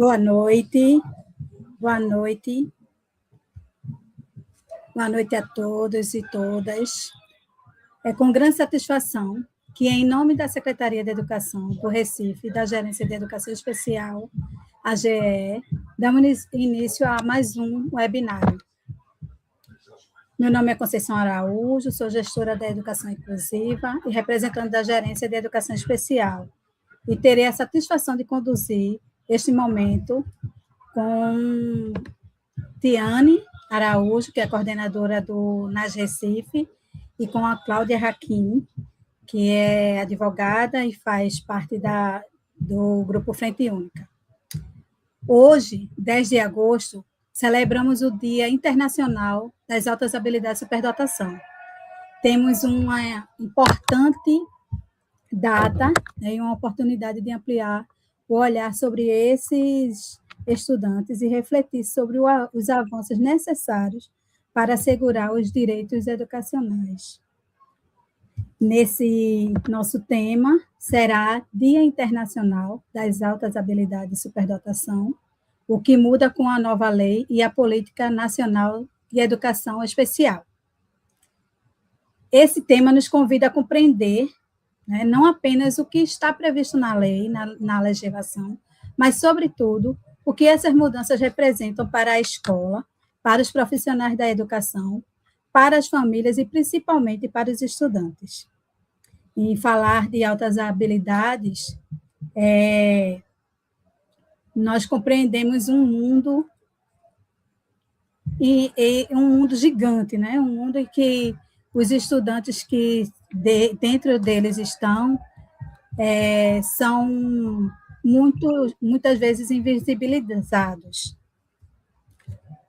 Boa noite, boa noite. Boa noite a todos e todas. É com grande satisfação que, em nome da Secretaria de Educação do Recife, da Gerência de Educação Especial, a GE, damos início a mais um webinário. Meu nome é Conceição Araújo, sou gestora da Educação Inclusiva e representante da Gerência de Educação Especial. E terei a satisfação de conduzir este momento com Tiane Araújo, que é coordenadora do NAS Recife, e com a Cláudia Raquim, que é advogada e faz parte do Grupo Frente Única. Hoje, 10 de agosto, celebramos o Dia Internacional das Altas Habilidades e Superdotação. Temos uma importante data, né, e uma oportunidade de ampliar o olhar sobre esses estudantes e refletir sobre os avanços necessários para assegurar os direitos educacionais. Nesse nosso tema será Dia Internacional das Altas Habilidades e Superdotação, o que muda com a nova lei e a Política Nacional de Educação Especial. Esse tema nos convida a compreender, né, não apenas o que está previsto na lei, na legislação, mas, sobretudo, o que essas mudanças representam para a escola, para os profissionais da educação, para as famílias e, principalmente, para os estudantes. Em falar de altas habilidades, nós compreendemos um mundo, e um mundo gigante, né? Um mundo em que os estudantes que dentro deles estão são muitas vezes invisibilizados.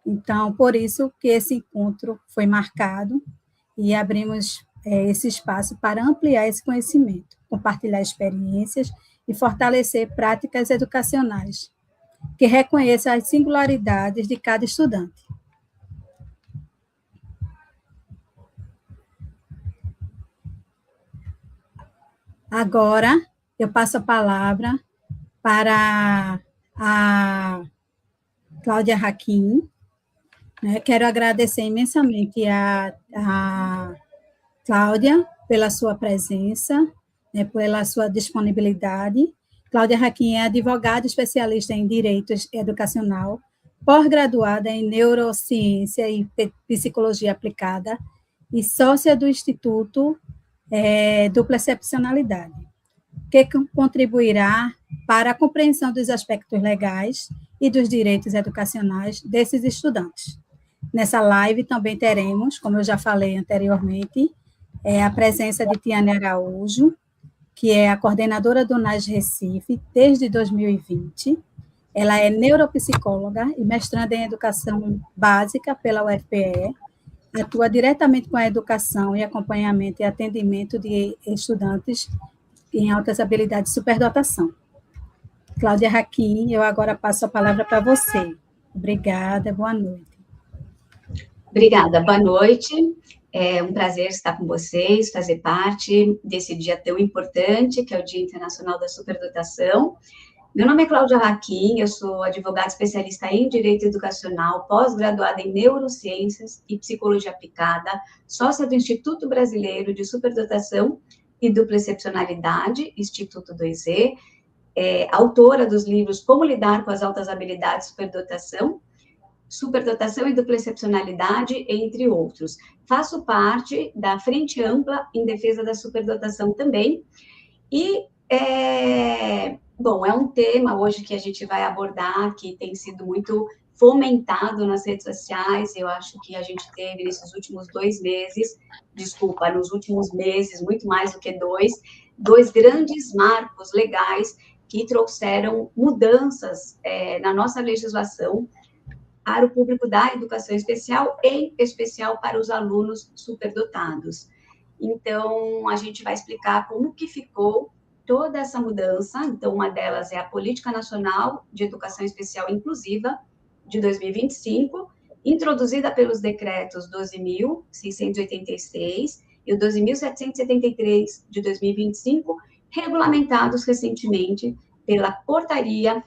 Então, por isso que esse encontro foi marcado e abrimos esse espaço para ampliar esse conhecimento, compartilhar experiências e fortalecer práticas educacionais que reconheçam as singularidades de cada estudante. Agora, eu passo a palavra para a Cláudia Raquim. Né? Quero agradecer imensamente a Cláudia pela sua presença, né, pela sua disponibilidade. Cláudia Raquim é advogada especialista em Direito Educacional, pós-graduada em Neurociência e Psicologia Aplicada e sócia do Instituto Dupla Excepcionalidade, que contribuirá para a compreensão dos aspectos legais e dos direitos educacionais desses estudantes. Nessa live também teremos, como eu já falei anteriormente, a presença de Tiane Araújo, que é a coordenadora do NAS Recife desde 2020. Ela é neuropsicóloga e mestranda em Educação Básica pela UFPE, atua diretamente com a educação e acompanhamento e atendimento de estudantes em altas habilidades de superdotação. Cláudia Raquim, eu agora passo a palavra para você. Obrigada, boa noite. Obrigada, boa noite. É um prazer estar com vocês, fazer parte desse dia tão importante, que é o Dia Internacional da Superdotação. Meu nome é Cláudia Raquim, eu sou advogada especialista em Direito Educacional, pós-graduada em Neurociências e Psicologia Aplicada, sócia do Instituto Brasileiro de Superdotação e Dupla Excepcionalidade, Instituto 2E, autora dos livros Como Lidar com as Altas Habilidades e Superdotação e Dupla Excepcionalidade, entre outros. Faço parte da Frente Ampla em Defesa da Superdotação também, e bom, é um tema hoje que a gente vai abordar, que tem sido muito fomentado nas redes sociais. Eu acho que a gente teve nesses últimos 2 meses, nos últimos meses, muito mais do que dois grandes marcos legais que trouxeram mudanças na nossa legislação para o público da educação especial, em especial para os alunos superdotados. Então, a gente vai explicar como que ficou toda essa mudança. Então, uma delas é a Política Nacional de Educação Especial Inclusiva, de 2025, introduzida pelos decretos 12.686 e o 12.773 de 2025, regulamentados recentemente pela Portaria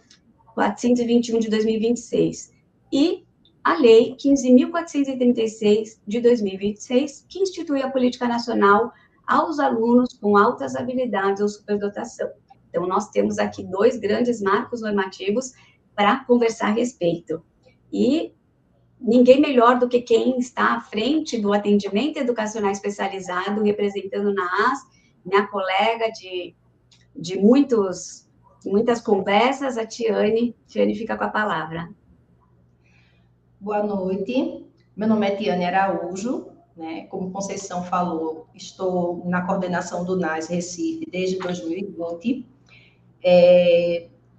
421 de 2026 e a Lei 15.436 de 2026, que institui a Política Nacional aos alunos com altas habilidades ou superdotação. Então, nós temos aqui 2 grandes marcos normativos para conversar a respeito. E ninguém melhor do que quem está à frente do atendimento educacional especializado, representando na AS, minha colega de muitas conversas, a Tiane. Tiane fica com a palavra. Boa noite, meu nome é Tiane Araújo, né? Como Conceição falou, estou na coordenação do NAS Recife desde 2020.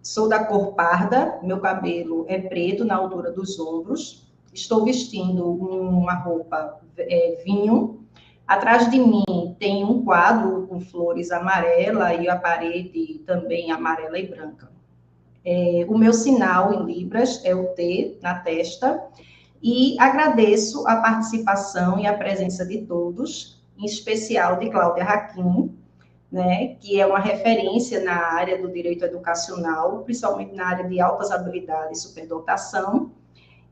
Sou da cor parda, meu cabelo é preto na altura dos ombros, estou vestindo uma roupa vinho. Atrás de mim tem um quadro com flores amarela e a parede também amarela e branca. O meu sinal em Libras é o T na testa. E agradeço a participação e a presença de todos, em especial de Cláudia Hakim, né, que é uma referência na área do direito educacional, principalmente na área de altas habilidades e superdotação.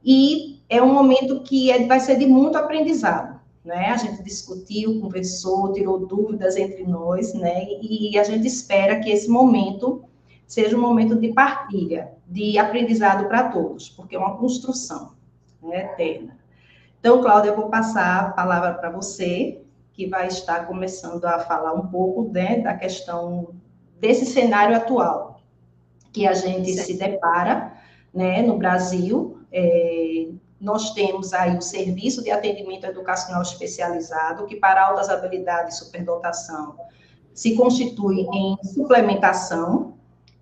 E é um momento que vai ser de muito aprendizado, né? A gente discutiu, conversou, tirou dúvidas entre nós, né? E a gente espera que esse momento seja um momento de partilha, de aprendizado para todos, porque é uma construção, né, eterna. Então, Cláudia, eu vou passar a palavra para você, que vai estar começando a falar um pouco, né, da questão desse cenário atual, que a gente se depara, né, no Brasil. Nós temos aí o Serviço de Atendimento Educacional Especializado, que para altas habilidades e superdotação se constitui em suplementação,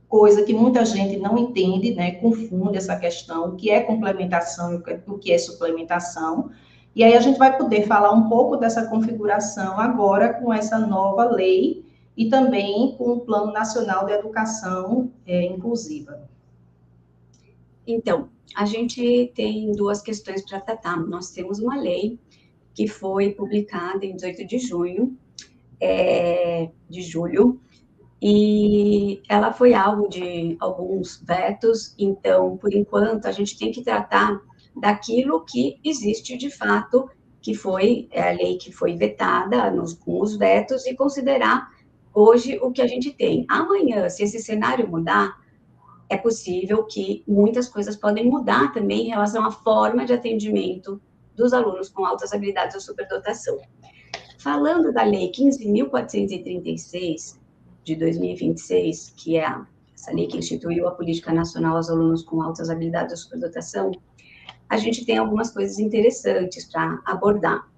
coisa que muita gente não entende, né, confunde essa questão, o que é complementação e o que é suplementação. E aí a gente vai poder falar um pouco dessa configuração agora com essa nova lei e também com o Plano Nacional de Educação Inclusiva. Então, a gente tem 2 questões para tratar. Nós temos uma lei que foi publicada em 18 de junho, de julho, e ela foi alvo de alguns vetos. Então, por enquanto, a gente tem que tratar daquilo que existe de fato, que foi a lei que foi vetada com os vetos, e considerar hoje o que a gente tem. Amanhã, se esse cenário mudar, é possível que muitas coisas podem mudar também em relação à forma de atendimento dos alunos com altas habilidades ou superdotação. Falando da Lei 15.436, de 2026, que é essa lei que instituiu a Política Nacional aos alunos com altas habilidades ou superdotação, a gente tem algumas coisas interessantes para abordar.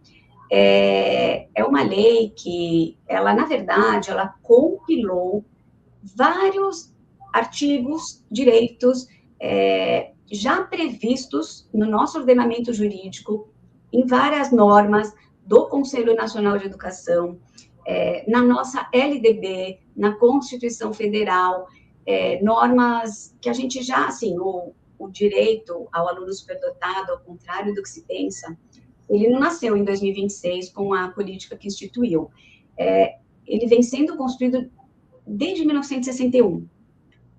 É uma lei que, na verdade, ela compilou vários artigos, direitos já previstos no nosso ordenamento jurídico, em várias normas do Conselho Nacional de Educação, na nossa LDB, na Constituição Federal, normas que a gente já, assim, o direito ao aluno superdotado, ao contrário do que se pensa, ele não nasceu em 2026 com a política que instituiu. Ele vem sendo construído desde 1961.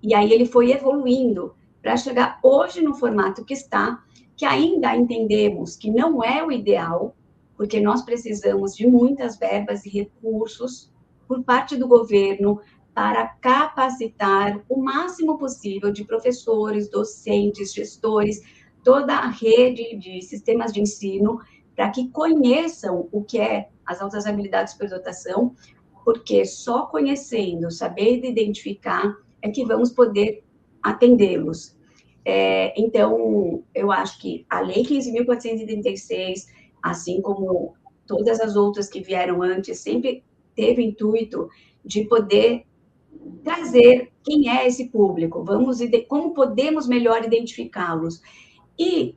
E aí ele foi evoluindo para chegar hoje no formato que está, que ainda entendemos que não é o ideal, porque nós precisamos de muitas verbas e recursos por parte do governo para capacitar o máximo possível de professores, docentes, gestores, toda a rede de sistemas de ensino, para que conheçam o que é as altas habilidades de superdotação, porque só conhecendo, sabendo identificar, é que vamos poder atendê-los. Então, eu acho que a Lei 15.436, assim como todas as outras que vieram antes, sempre teve o intuito de poder trazer quem é esse público, como podemos melhor identificá-los. E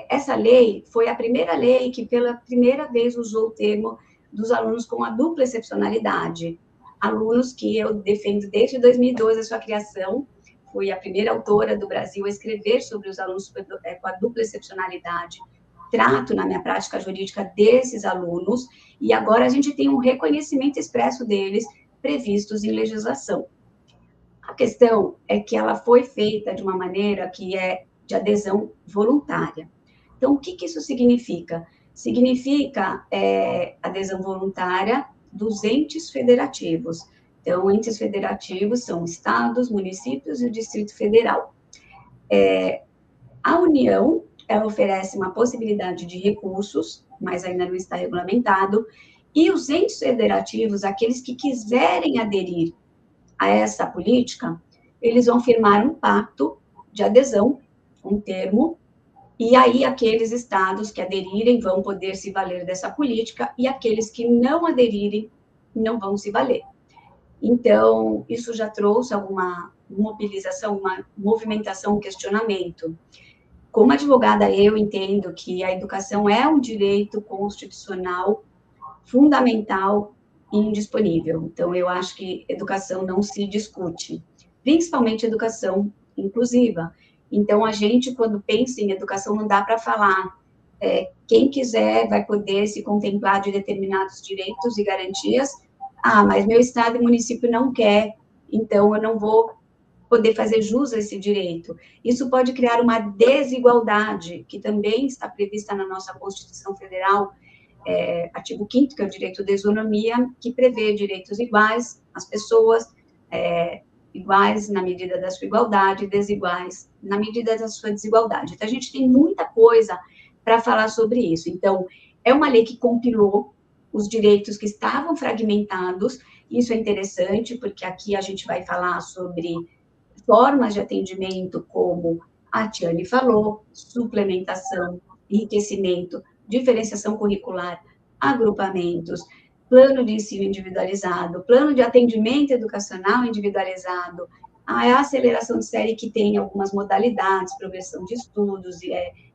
essa lei foi a primeira lei que, pela primeira vez, usou o termo dos alunos com a dupla excepcionalidade. Alunos que eu defendo desde 2012, a sua criação. Fui a primeira autora do Brasil a escrever sobre os alunos com a dupla excepcionalidade. Trato, na minha prática jurídica, desses alunos, e agora a gente tem um reconhecimento expresso deles, previstos em legislação. A questão é que ela foi feita de uma maneira que é de adesão voluntária. Então, o que isso significa? Significa adesão voluntária dos entes federativos. Então, entes federativos são estados, municípios e o Distrito Federal. A União, ela oferece uma possibilidade de recursos, mas ainda não está regulamentado, e os entes federativos, aqueles que quiserem aderir a essa política, eles vão firmar um pacto de adesão, um termo, e aí aqueles estados que aderirem vão poder se valer dessa política, e aqueles que não aderirem não vão se valer. Então, isso já trouxe alguma mobilização, uma movimentação, um questionamento. Como advogada, eu entendo que a educação é um direito constitucional fundamental e indisponível. Então, eu acho que educação não se discute, principalmente educação inclusiva. Então, a gente, quando pensa em educação, não dá para falar quem quiser vai poder se contemplar de determinados direitos e garantias. Ah, mas meu estado e município não quer, então eu não vou poder fazer jus a esse direito. Isso pode criar uma desigualdade, que também está prevista na nossa Constituição Federal, artigo 5º, que é o direito de isonomia, que prevê direitos iguais às pessoas, iguais na medida da sua igualdade, desiguais na medida da sua desigualdade. Então, a gente tem muita coisa para falar sobre isso. Então, é uma lei que compilou os direitos que estavam fragmentados. Isso é interessante, porque aqui a gente vai falar sobre formas de atendimento, como a Tiane falou, suplementação, enriquecimento, diferenciação curricular, agrupamentos, plano de ensino individualizado, plano de atendimento educacional individualizado, a aceleração de série, que tem algumas modalidades, progressão de estudos,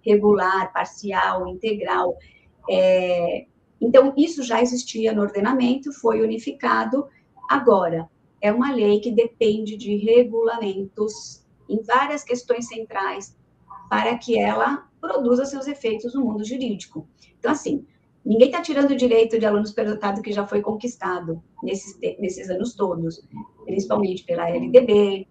regular, parcial, integral. Então, isso já existia no ordenamento, foi unificado. Agora, é uma lei que depende de regulamentos em várias questões centrais para que ela produza seus efeitos no mundo jurídico. Então, assim, ninguém está tirando o direito de aluno superdotado que já foi conquistado nesses anos todos, principalmente pela LDB,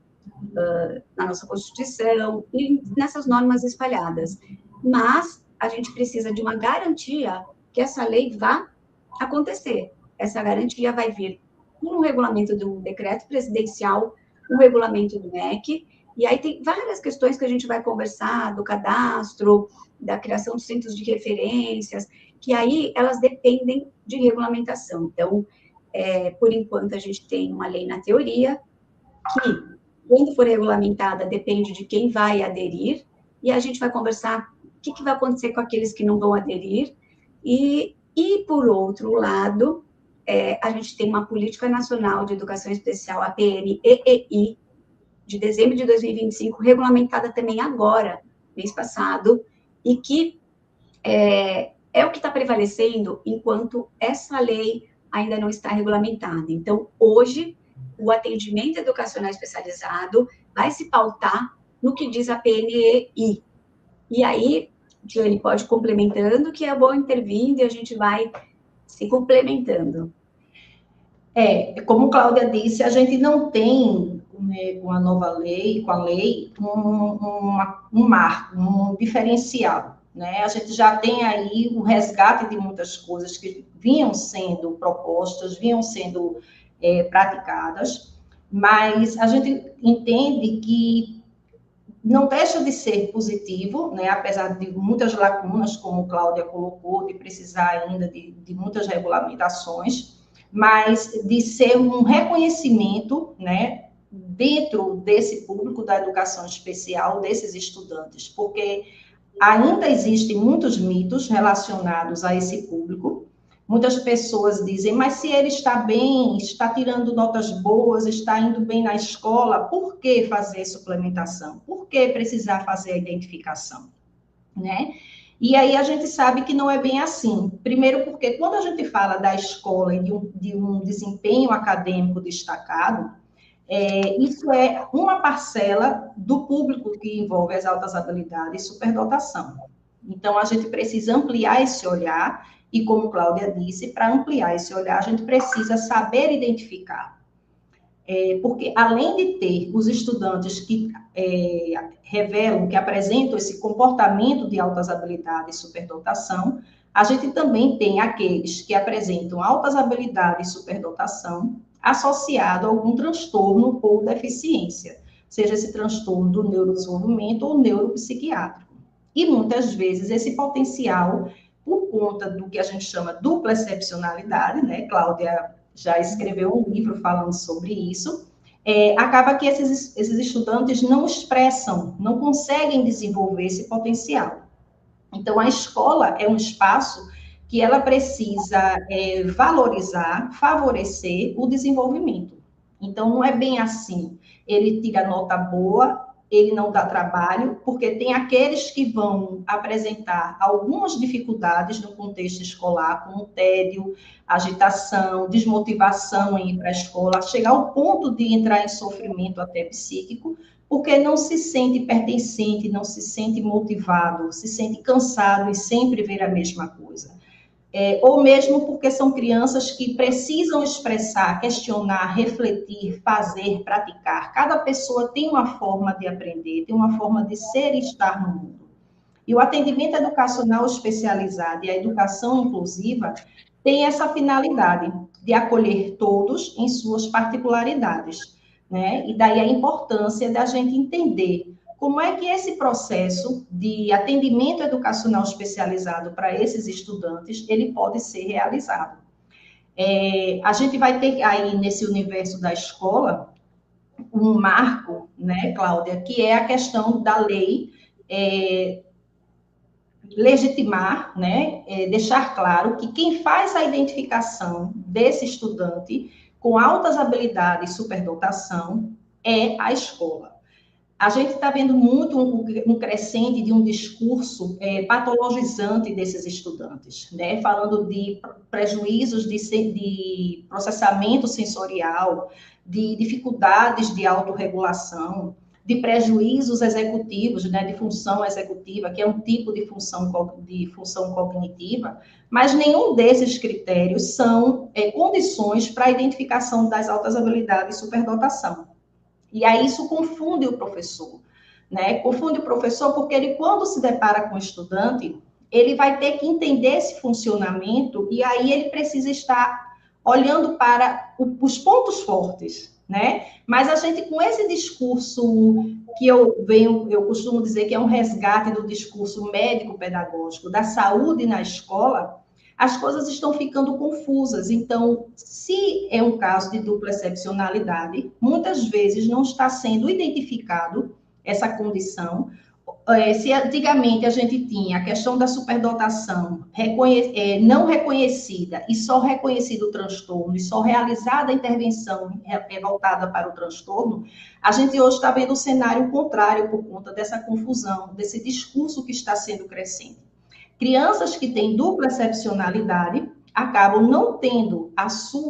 na nossa Constituição e nessas normas espalhadas. Mas a gente precisa de uma garantia que essa lei vá acontecer. Essa garantia vai vir um regulamento de um decreto presidencial, um regulamento do MEC, e aí tem várias questões que a gente vai conversar, do cadastro, da criação dos centros de referências, que aí elas dependem de regulamentação. Então, por enquanto, a gente tem uma lei na teoria, que, quando for regulamentada, depende de quem vai aderir, e a gente vai conversar o que vai acontecer com aqueles que não vão aderir, e por outro lado, a gente tem uma Política Nacional de Educação Especial, a PNEEI, de dezembro de 2025, regulamentada também agora, mês passado, e que é o que está prevalecendo enquanto essa lei ainda não está regulamentada. Então, hoje, o atendimento educacional especializado vai se pautar no que diz a PNEI. E aí, Diane, pode ir complementando, que é bom intervindo e a gente vai se complementando. Como Cláudia disse, a gente não tem, com a nova lei, com a lei, um marco, um diferencial, né? A gente já tem aí o resgate de muitas coisas que vinham sendo propostas, vinham sendo praticadas, mas a gente entende que não deixa de ser positivo, né? Apesar de muitas lacunas, como Cláudia colocou, de precisar ainda de muitas regulamentações, mas de ser um reconhecimento, né, dentro desse público da educação especial, desses estudantes, porque ainda existem muitos mitos relacionados a esse público. Muitas pessoas dizem, mas se ele está bem, está tirando notas boas, está indo bem na escola, por que fazer suplementação? Por que precisar fazer a identificação? Né? E aí a gente sabe que não é bem assim. Primeiro porque quando a gente fala da escola e de um desempenho acadêmico destacado, isso é uma parcela do público que envolve as altas habilidades e superdotação. Então, a gente precisa ampliar esse olhar, e como Cláudia disse, para ampliar esse olhar, a gente precisa saber identificar. porque além de ter os estudantes que revelam, que apresentam esse comportamento de altas habilidades e superdotação, a gente também tem aqueles que apresentam altas habilidades e superdotação associado a algum transtorno ou deficiência, seja esse transtorno do neurodesenvolvimento ou neuropsiquiátrico. E muitas vezes esse potencial, por conta do que a gente chama dupla excepcionalidade, né? Cláudia já escreveu um livro falando sobre isso, acaba que esses estudantes não expressam, não conseguem desenvolver esse potencial. Então, a escola é um espaço que ela precisa valorizar, favorecer o desenvolvimento. Então, não é bem assim, ele tira nota boa, ele não dá trabalho, porque tem aqueles que vão apresentar algumas dificuldades no contexto escolar, como tédio, agitação, desmotivação em ir para a escola, chegar ao ponto de entrar em sofrimento até psíquico, porque não se sente pertencente, não se sente motivado, se sente cansado e sempre ver a mesma coisa. Ou mesmo porque são crianças que precisam expressar, questionar, refletir, fazer, praticar. Cada pessoa tem uma forma de aprender, tem uma forma de ser e estar no mundo. E o atendimento educacional especializado e a educação inclusiva tem essa finalidade de acolher todos em suas particularidades, né? E daí a importância da gente entender como é que esse processo de atendimento educacional especializado para esses estudantes, ele pode ser realizado. A gente vai ter aí, nesse universo da escola, um marco, né, Cláudia, que é a questão da lei legitimar, né, deixar claro que quem faz a identificação desse estudante com altas habilidades e superdotação é a escola. A gente está vendo muito um crescente de um discurso patologizante desses estudantes, né? Falando de prejuízos de processamento sensorial, de dificuldades de autorregulação, de prejuízos executivos, né? De função executiva, que é um tipo de função cognitiva, mas nenhum desses critérios são condições para a identificação das altas habilidades e superdotação. E aí isso confunde o professor, né? Confunde o professor porque ele, quando se depara com o estudante, ele vai ter que entender esse funcionamento e aí ele precisa estar olhando para os pontos fortes, né? Mas a gente, com esse discurso que eu costumo dizer que é um resgate do discurso médico-pedagógico da saúde na escola, as coisas estão ficando confusas. Então, se é um caso de dupla excepcionalidade, muitas vezes não está sendo identificado essa condição. Se antigamente a gente tinha a questão da superdotação não reconhecida e só reconhecido o transtorno e só realizada a intervenção voltada para o transtorno, a gente hoje está vendo o cenário contrário por conta dessa confusão, desse discurso que está sendo crescente. Crianças que têm dupla excepcionalidade acabam não tendo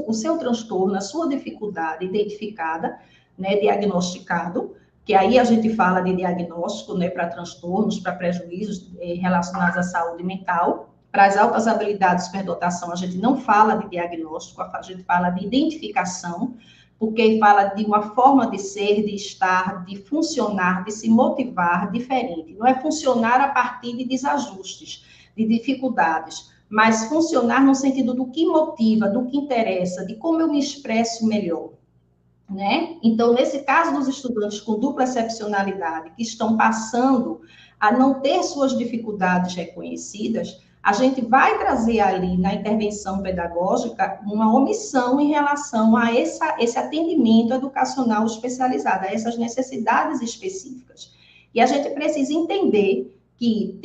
o seu transtorno, a sua dificuldade identificada, né, diagnosticado, que aí a gente fala de diagnóstico, né, para transtornos, para prejuízos relacionados à saúde mental. Para as altas habilidades de superdotação, a gente não fala de diagnóstico, a gente fala de identificação, porque fala de uma forma de ser, de estar, de funcionar, de se motivar diferente. Não é funcionar a partir de desajustes, de dificuldades, mas funcionar no sentido do que motiva, do que interessa, de como eu me expresso melhor, né? Então, nesse caso dos estudantes com dupla excepcionalidade, que estão passando a não ter suas dificuldades reconhecidas, a gente vai trazer ali na intervenção pedagógica uma omissão em relação a esse atendimento educacional especializado, a essas necessidades específicas. E a gente precisa entender que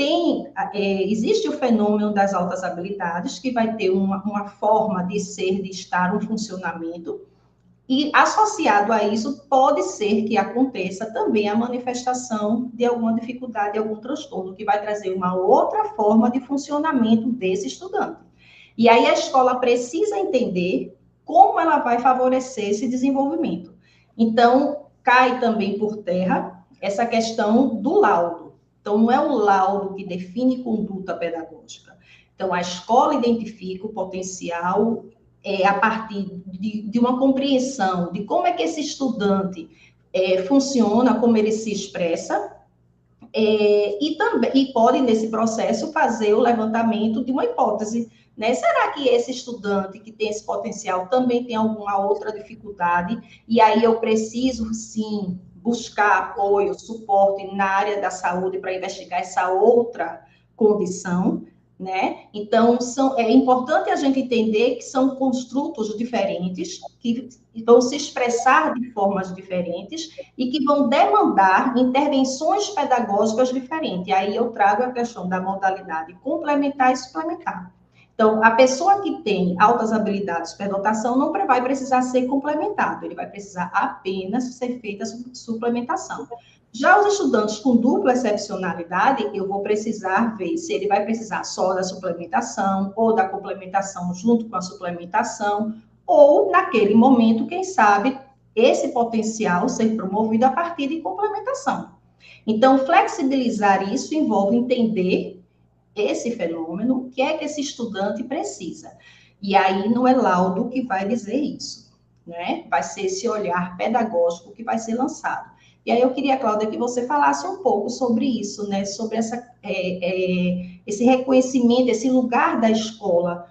existe o fenômeno das altas habilidades, que vai ter uma forma de ser, de estar, um funcionamento, e associado a isso, pode ser que aconteça também a manifestação de alguma dificuldade, de algum transtorno, que vai trazer uma outra forma de funcionamento desse estudante. E aí a escola precisa entender como ela vai favorecer esse desenvolvimento. Então, cai também por terra essa questão do laudo. Então, não é o laudo que define conduta pedagógica. Então, a escola identifica o potencial a partir de uma compreensão de como é que esse estudante funciona, como ele se expressa, e pode, nesse processo, fazer o levantamento de uma hipótese, né? Será que esse estudante que tem esse potencial também tem alguma outra dificuldade? E aí eu preciso, sim, buscar apoio, suporte na área da saúde para investigar essa outra condição, né? Então, é importante a gente entender que são construtos diferentes, que vão se expressar de formas diferentes e que vão demandar intervenções pedagógicas diferentes. E aí eu trago a questão da modalidade complementar e suplementar. Então, a pessoa que tem altas habilidades de superdotação não vai precisar ser complementado, ele vai precisar apenas ser feita a suplementação. Já os estudantes com dupla excepcionalidade, eu vou precisar ver se ele vai precisar só da suplementação, ou da complementação junto com a suplementação, ou, naquele momento, quem sabe, esse potencial ser promovido a partir de complementação. Então, flexibilizar isso envolve entender esse fenômeno, o que é que esse estudante precisa. E aí não é laudo que vai dizer isso, né? Vai ser esse olhar pedagógico que vai ser lançado. E aí eu queria, Cláudia, que você falasse um pouco sobre isso, né? Sobre esse reconhecimento, esse lugar da escola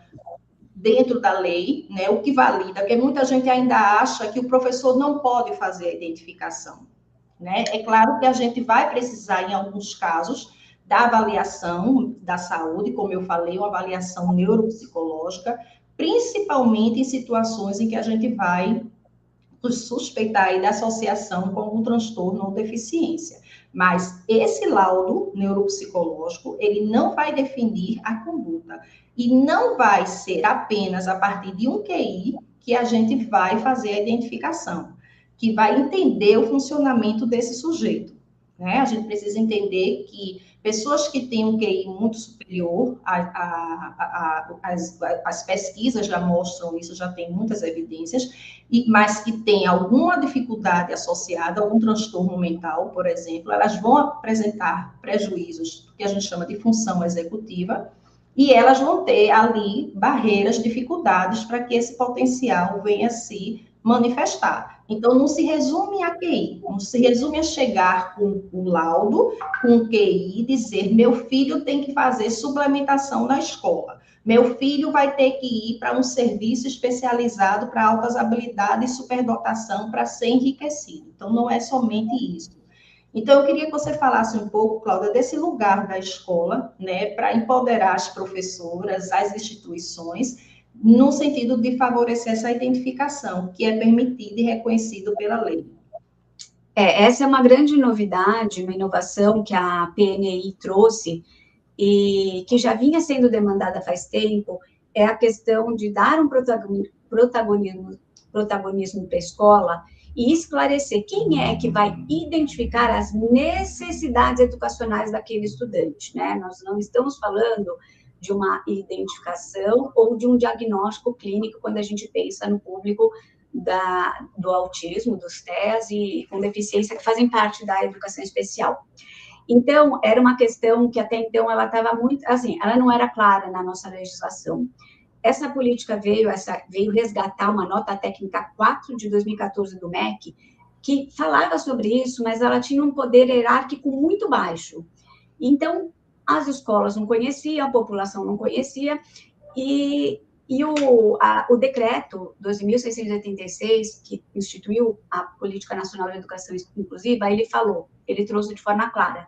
dentro da lei, né? O que valida, porque muita gente ainda acha que o professor não pode fazer a identificação, né? É claro que a gente vai precisar, em alguns casos, da avaliação da saúde, como eu falei, uma avaliação neuropsicológica, principalmente em situações em que a gente vai suspeitar aí da associação com algum transtorno ou deficiência. Mas esse laudo neuropsicológico, ele não vai definir a conduta. E não vai ser apenas a partir de um QI que a gente vai fazer a identificação, que vai entender o funcionamento desse sujeito, né? A gente precisa entender que pessoas que têm um QI muito superior, as pesquisas já mostram isso, já tem muitas evidências, mas que têm alguma dificuldade associada, algum transtorno mental, por exemplo, elas vão apresentar prejuízos, que a gente chama de função executiva, e elas vão ter ali barreiras, dificuldades para que esse potencial venha se manifestar. Então, não se resume a QI, não se resume a chegar com o laudo, com o QI, e dizer, meu filho tem que fazer suplementação na escola, meu filho vai ter que ir para um serviço especializado para altas habilidades e superdotação para ser enriquecido. Então, não é somente isso. Então, eu queria que você falasse um pouco, Cláudia, desse lugar da escola, né, para empoderar as professoras, as instituições, no sentido de favorecer essa identificação, que é permitida e reconhecida pela lei. Essa é uma grande novidade, uma inovação que a PNI trouxe e que já vinha sendo demandada faz tempo, é a questão de dar um protagonismo para a escola e esclarecer quem é que vai identificar as necessidades educacionais daquele estudante, né? Nós não estamos falando de uma identificação ou de um diagnóstico clínico quando a gente pensa no público do autismo, dos TEAs e com deficiência que fazem parte da educação especial. Então, era uma questão que até então ela estava muito, assim, ela não era clara na nossa legislação. Essa política veio resgatar uma nota técnica 4 de 2014 do MEC, que falava sobre isso, mas ela tinha um poder hierárquico muito baixo. Então, as escolas não conheciam, a população não conhecia, e o decreto 12.686, que instituiu a Política Nacional de Educação Inclusiva, ele trouxe de forma clara,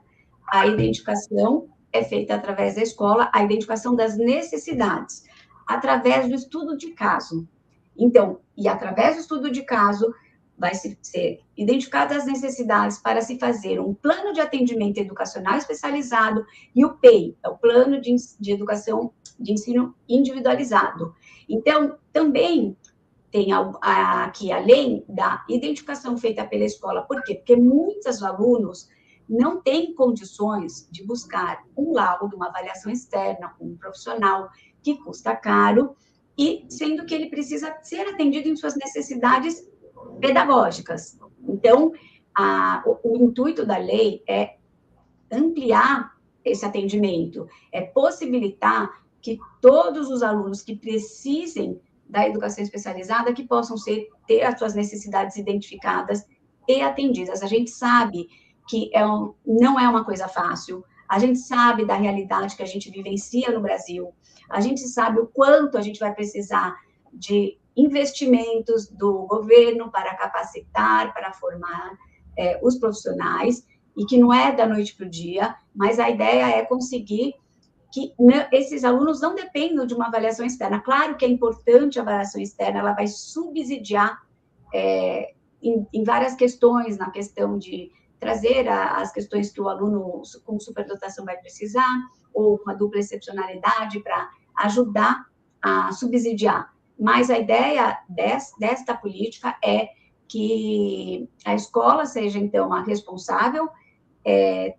a identificação é feita através da escola, a identificação das necessidades, através do estudo de caso. Então, e através do estudo de caso, vai ser identificadas as necessidades para se fazer um plano de atendimento educacional especializado e o PEI, é o Plano de Educação de Ensino Individualizado. Então, também tem aqui, além da identificação feita pela escola, por quê? Porque muitos alunos não têm condições de buscar um laudo, uma avaliação externa com um profissional que custa caro, e sendo que ele precisa ser atendido em suas necessidades pedagógicas. Então, o intuito da lei é ampliar esse atendimento, é possibilitar que todos os alunos que precisem da educação especializada que possam ter as suas necessidades identificadas e atendidas. A gente sabe que não é uma coisa fácil, a gente sabe da realidade que a gente vivencia no Brasil, a gente sabe o quanto a gente vai precisar de investimentos do governo para capacitar, para formar os profissionais, e que não é da noite para o dia, mas a ideia é conseguir que esses alunos não dependam de uma avaliação externa. Claro que é importante a avaliação externa, ela vai subsidiar em várias questões, na questão de trazer as questões que o aluno com superdotação vai precisar, ou uma dupla excepcionalidade para ajudar a subsidiar. Mas a ideia desta política é que a escola seja, então, a responsável,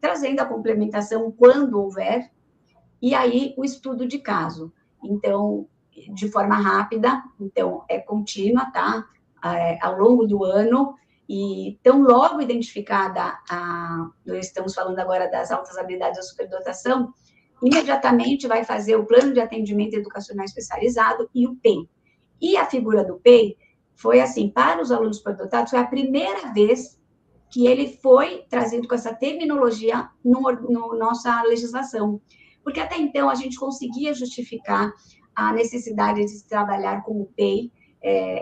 trazendo a complementação quando houver, e aí o estudo de caso. Então, de forma rápida, então, é contínua, tá? Ao longo do ano, e tão logo identificada, nós estamos falando agora das altas habilidades da superdotação, imediatamente vai fazer o plano de atendimento educacional especializado e o PEI. E a figura do PEI foi assim, para os alunos superdotados, foi a primeira vez que ele foi trazido com essa terminologia no nossa legislação. Porque até então a gente conseguia justificar a necessidade de se trabalhar com o PEI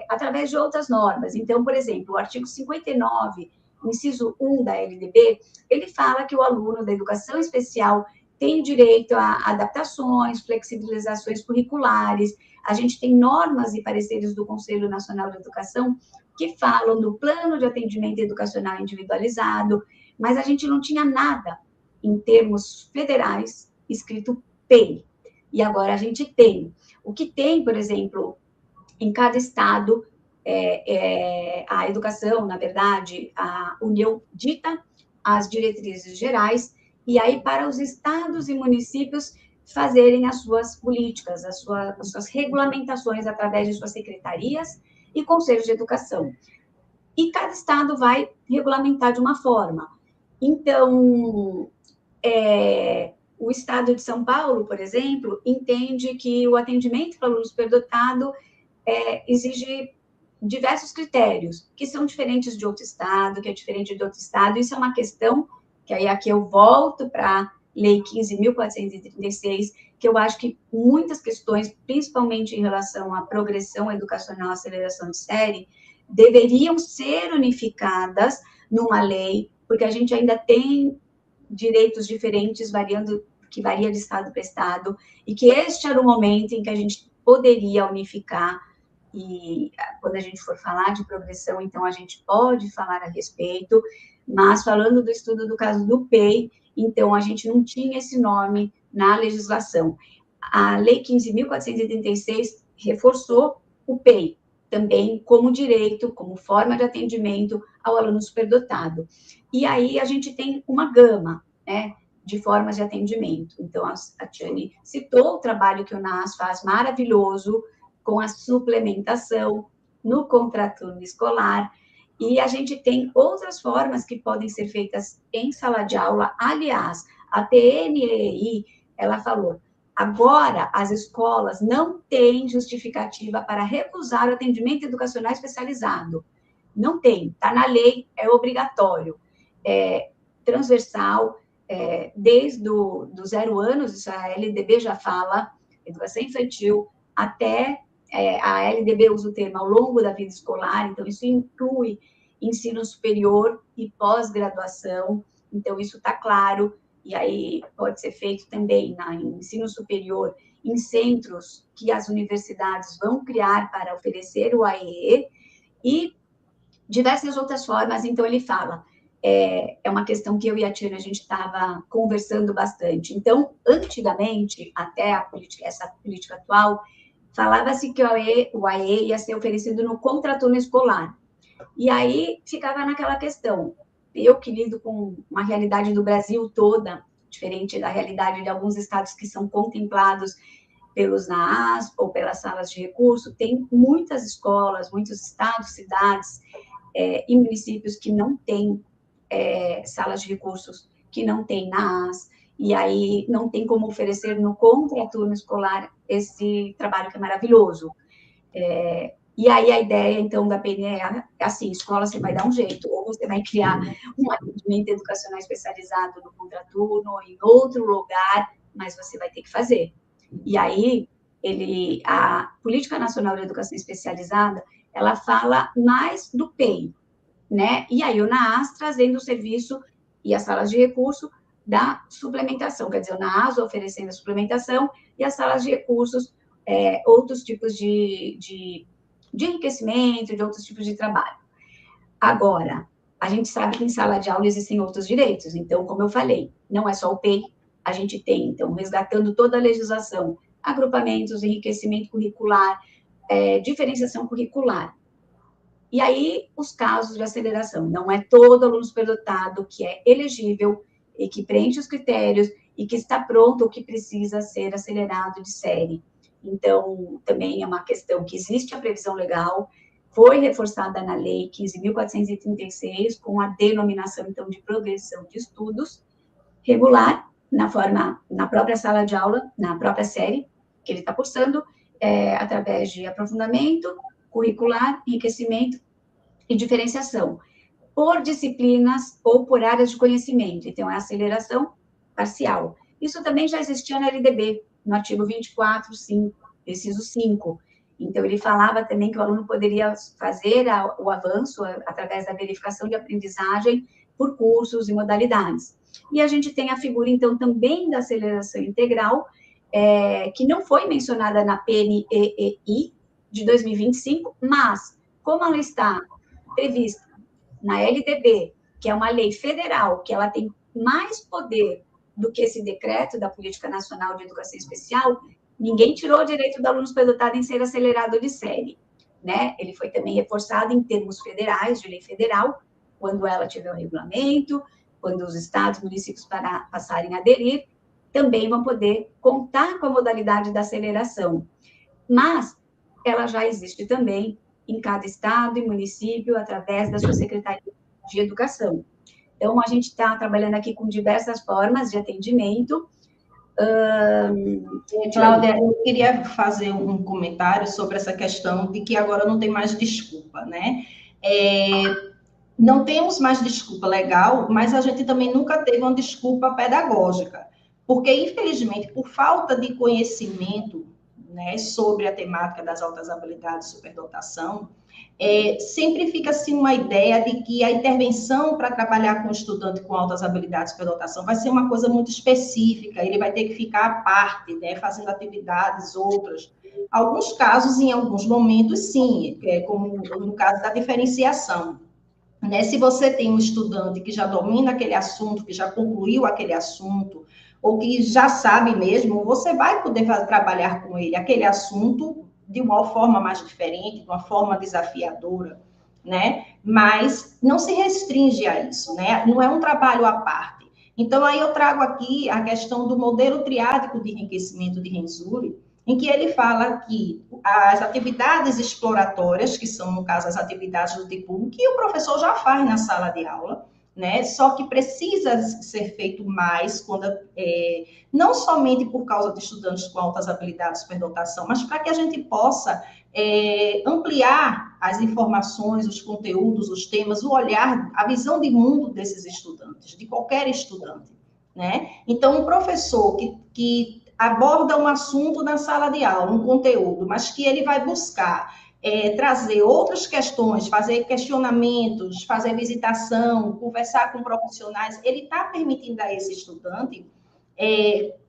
através de outras normas. Então, por exemplo, o artigo 59, inciso 1 da LDB, ele fala que o aluno da educação especial tem direito a adaptações, flexibilizações curriculares. A gente tem normas e pareceres do Conselho Nacional de Educação que falam do plano de atendimento educacional individualizado, mas a gente não tinha nada em termos federais escrito PEI. E agora a gente tem. O que tem, por exemplo, em cada estado, a educação, na verdade, a União dita as diretrizes gerais, e aí para os estados e municípios fazerem as suas políticas, as suas regulamentações através de suas secretarias e conselhos de educação. E cada estado vai regulamentar de uma forma. Então, o estado de São Paulo, por exemplo, entende que o atendimento para o aluno superdotado exige diversos critérios, que são diferentes de outro estado, que é diferente de outro estado. Isso é uma questão que aí aqui eu volto para a Lei 15.436, que eu acho que muitas questões, principalmente em relação à progressão educacional, aceleração de série, deveriam ser unificadas numa lei, porque a gente ainda tem direitos diferentes, que varia de estado para estado, e que este era o momento em que a gente poderia unificar, e quando a gente for falar de progressão, então a gente pode falar a respeito, mas falando do estudo do caso do PEI, então a gente não tinha esse nome na legislação. A Lei 15.436 reforçou o PEI, também como direito, como forma de atendimento ao aluno superdotado. E aí a gente tem uma gama, né, de formas de atendimento. Então, a Tiane citou o trabalho que o NAS faz maravilhoso com a suplementação no contraturno escolar, e a gente tem outras formas que podem ser feitas em sala de aula. Aliás, a TNEI, ela falou, agora as escolas não têm justificativa para recusar o atendimento educacional especializado. Não tem, está na lei, é obrigatório. Transversal, desde os 0 anos, isso a LDB já fala, educação infantil, até a LDB usa o termo ao longo da vida escolar, então isso inclui ensino superior e pós-graduação, então isso está claro, e aí pode ser feito também em ensino superior, em centros que as universidades vão criar para oferecer o AEE, e diversas outras formas. Então ele fala, é uma questão que eu e a Tiana, a gente estava conversando bastante. Então, antigamente, até essa política atual, falava-se que o AE ia ser oferecido no contraturno escolar. E aí ficava naquela questão. Eu que lido com uma realidade do Brasil toda, diferente da realidade de alguns estados que são contemplados pelos NAAS ou pelas salas de recurso, tem muitas escolas, muitos estados, cidades e municípios que não têm salas de recursos, que não têm NAAS, e aí não tem como oferecer no contraturno escolar esse trabalho que é maravilhoso. E aí a ideia, então, da PNE é assim, escola você vai dar um jeito, ou você vai criar um atendimento educacional especializado no contraturno, ou em outro lugar, mas você vai ter que fazer. E aí, a Política Nacional de Educação Especializada, ela fala mais do PEI, né? E aí o NAAS trazendo o serviço e as salas de recurso da suplementação, quer dizer, o NAAS oferecendo a suplementação e as salas de recursos, outros tipos de enriquecimento, de outros tipos de trabalho. Agora, a gente sabe que em sala de aula existem outros direitos, então, como eu falei, não é só o PEI, a gente tem, então, resgatando toda a legislação, agrupamentos, enriquecimento curricular, diferenciação curricular. E aí, os casos de aceleração, não é todo aluno superdotado que é elegível e que preenche os critérios e que está pronto ou que precisa ser acelerado de série. Então, também é uma questão que existe a previsão legal, foi reforçada na Lei 15.436, com a denominação, então, de progressão de estudos regular, na própria sala de aula, na própria série que ele está cursando, através de aprofundamento curricular, enriquecimento e diferenciação, por disciplinas ou por áreas de conhecimento. Então, é aceleração parcial. Isso também já existia na LDB, no artigo 24, 5, inciso 5. Então, ele falava também que o aluno poderia fazer o avanço através da verificação de aprendizagem por cursos e modalidades. E a gente tem a figura, então, também da aceleração integral, que não foi mencionada na PNEEI de 2025, mas, como ela está prevista na LDB, que é uma lei federal, que ela tem mais poder do que esse decreto da Política Nacional de Educação Especial, ninguém tirou o direito do aluno superdotado em ser acelerado de série, né? Ele foi também reforçado em termos federais, de lei federal, quando ela tiver o regulamento, quando os estados, municípios passarem a aderir, também vão poder contar com a modalidade da aceleração. Mas ela já existe também em cada estado e município, através da sua Secretaria de Educação. Então, a gente está trabalhando aqui com diversas formas de atendimento. Cláudia, eu queria fazer um comentário sobre essa questão de que agora não tem mais desculpa, né? Não temos mais desculpa legal, mas a gente também nunca teve uma desculpa pedagógica, porque, infelizmente, por falta de conhecimento, né, sobre a temática das altas habilidades e superdotação, sempre fica assim uma ideia de que a intervenção para trabalhar com o estudante com altas habilidades e superdotação vai ser uma coisa muito específica, ele vai ter que ficar à parte, né, fazendo atividades outras. Alguns casos, em alguns momentos, sim, como no caso da diferenciação. Né? Se você tem um estudante que já domina aquele assunto, que já concluiu aquele assunto, ou que já sabe mesmo, você vai poder trabalhar com ele aquele assunto de uma forma mais diferente, de uma forma desafiadora, né? Mas não se restringe a isso, né? Não é um trabalho à parte. Então, aí eu trago aqui a questão do modelo triádico de enriquecimento de Renzulli, em que ele fala que as atividades exploratórias, que são, no caso, as atividades do tipo 1, que o professor já faz na sala de aula, né? Só que precisa ser feito mais, não somente por causa de estudantes com altas habilidades de superdotação, mas para que a gente possa ampliar as informações, os conteúdos, os temas, o olhar, a visão de mundo desses estudantes, de qualquer estudante, né? Então, um professor que aborda um assunto na sala de aula, um conteúdo, mas que ele vai buscar trazer outras questões, fazer questionamentos, fazer visitação, conversar com profissionais, ele está permitindo a esse estudante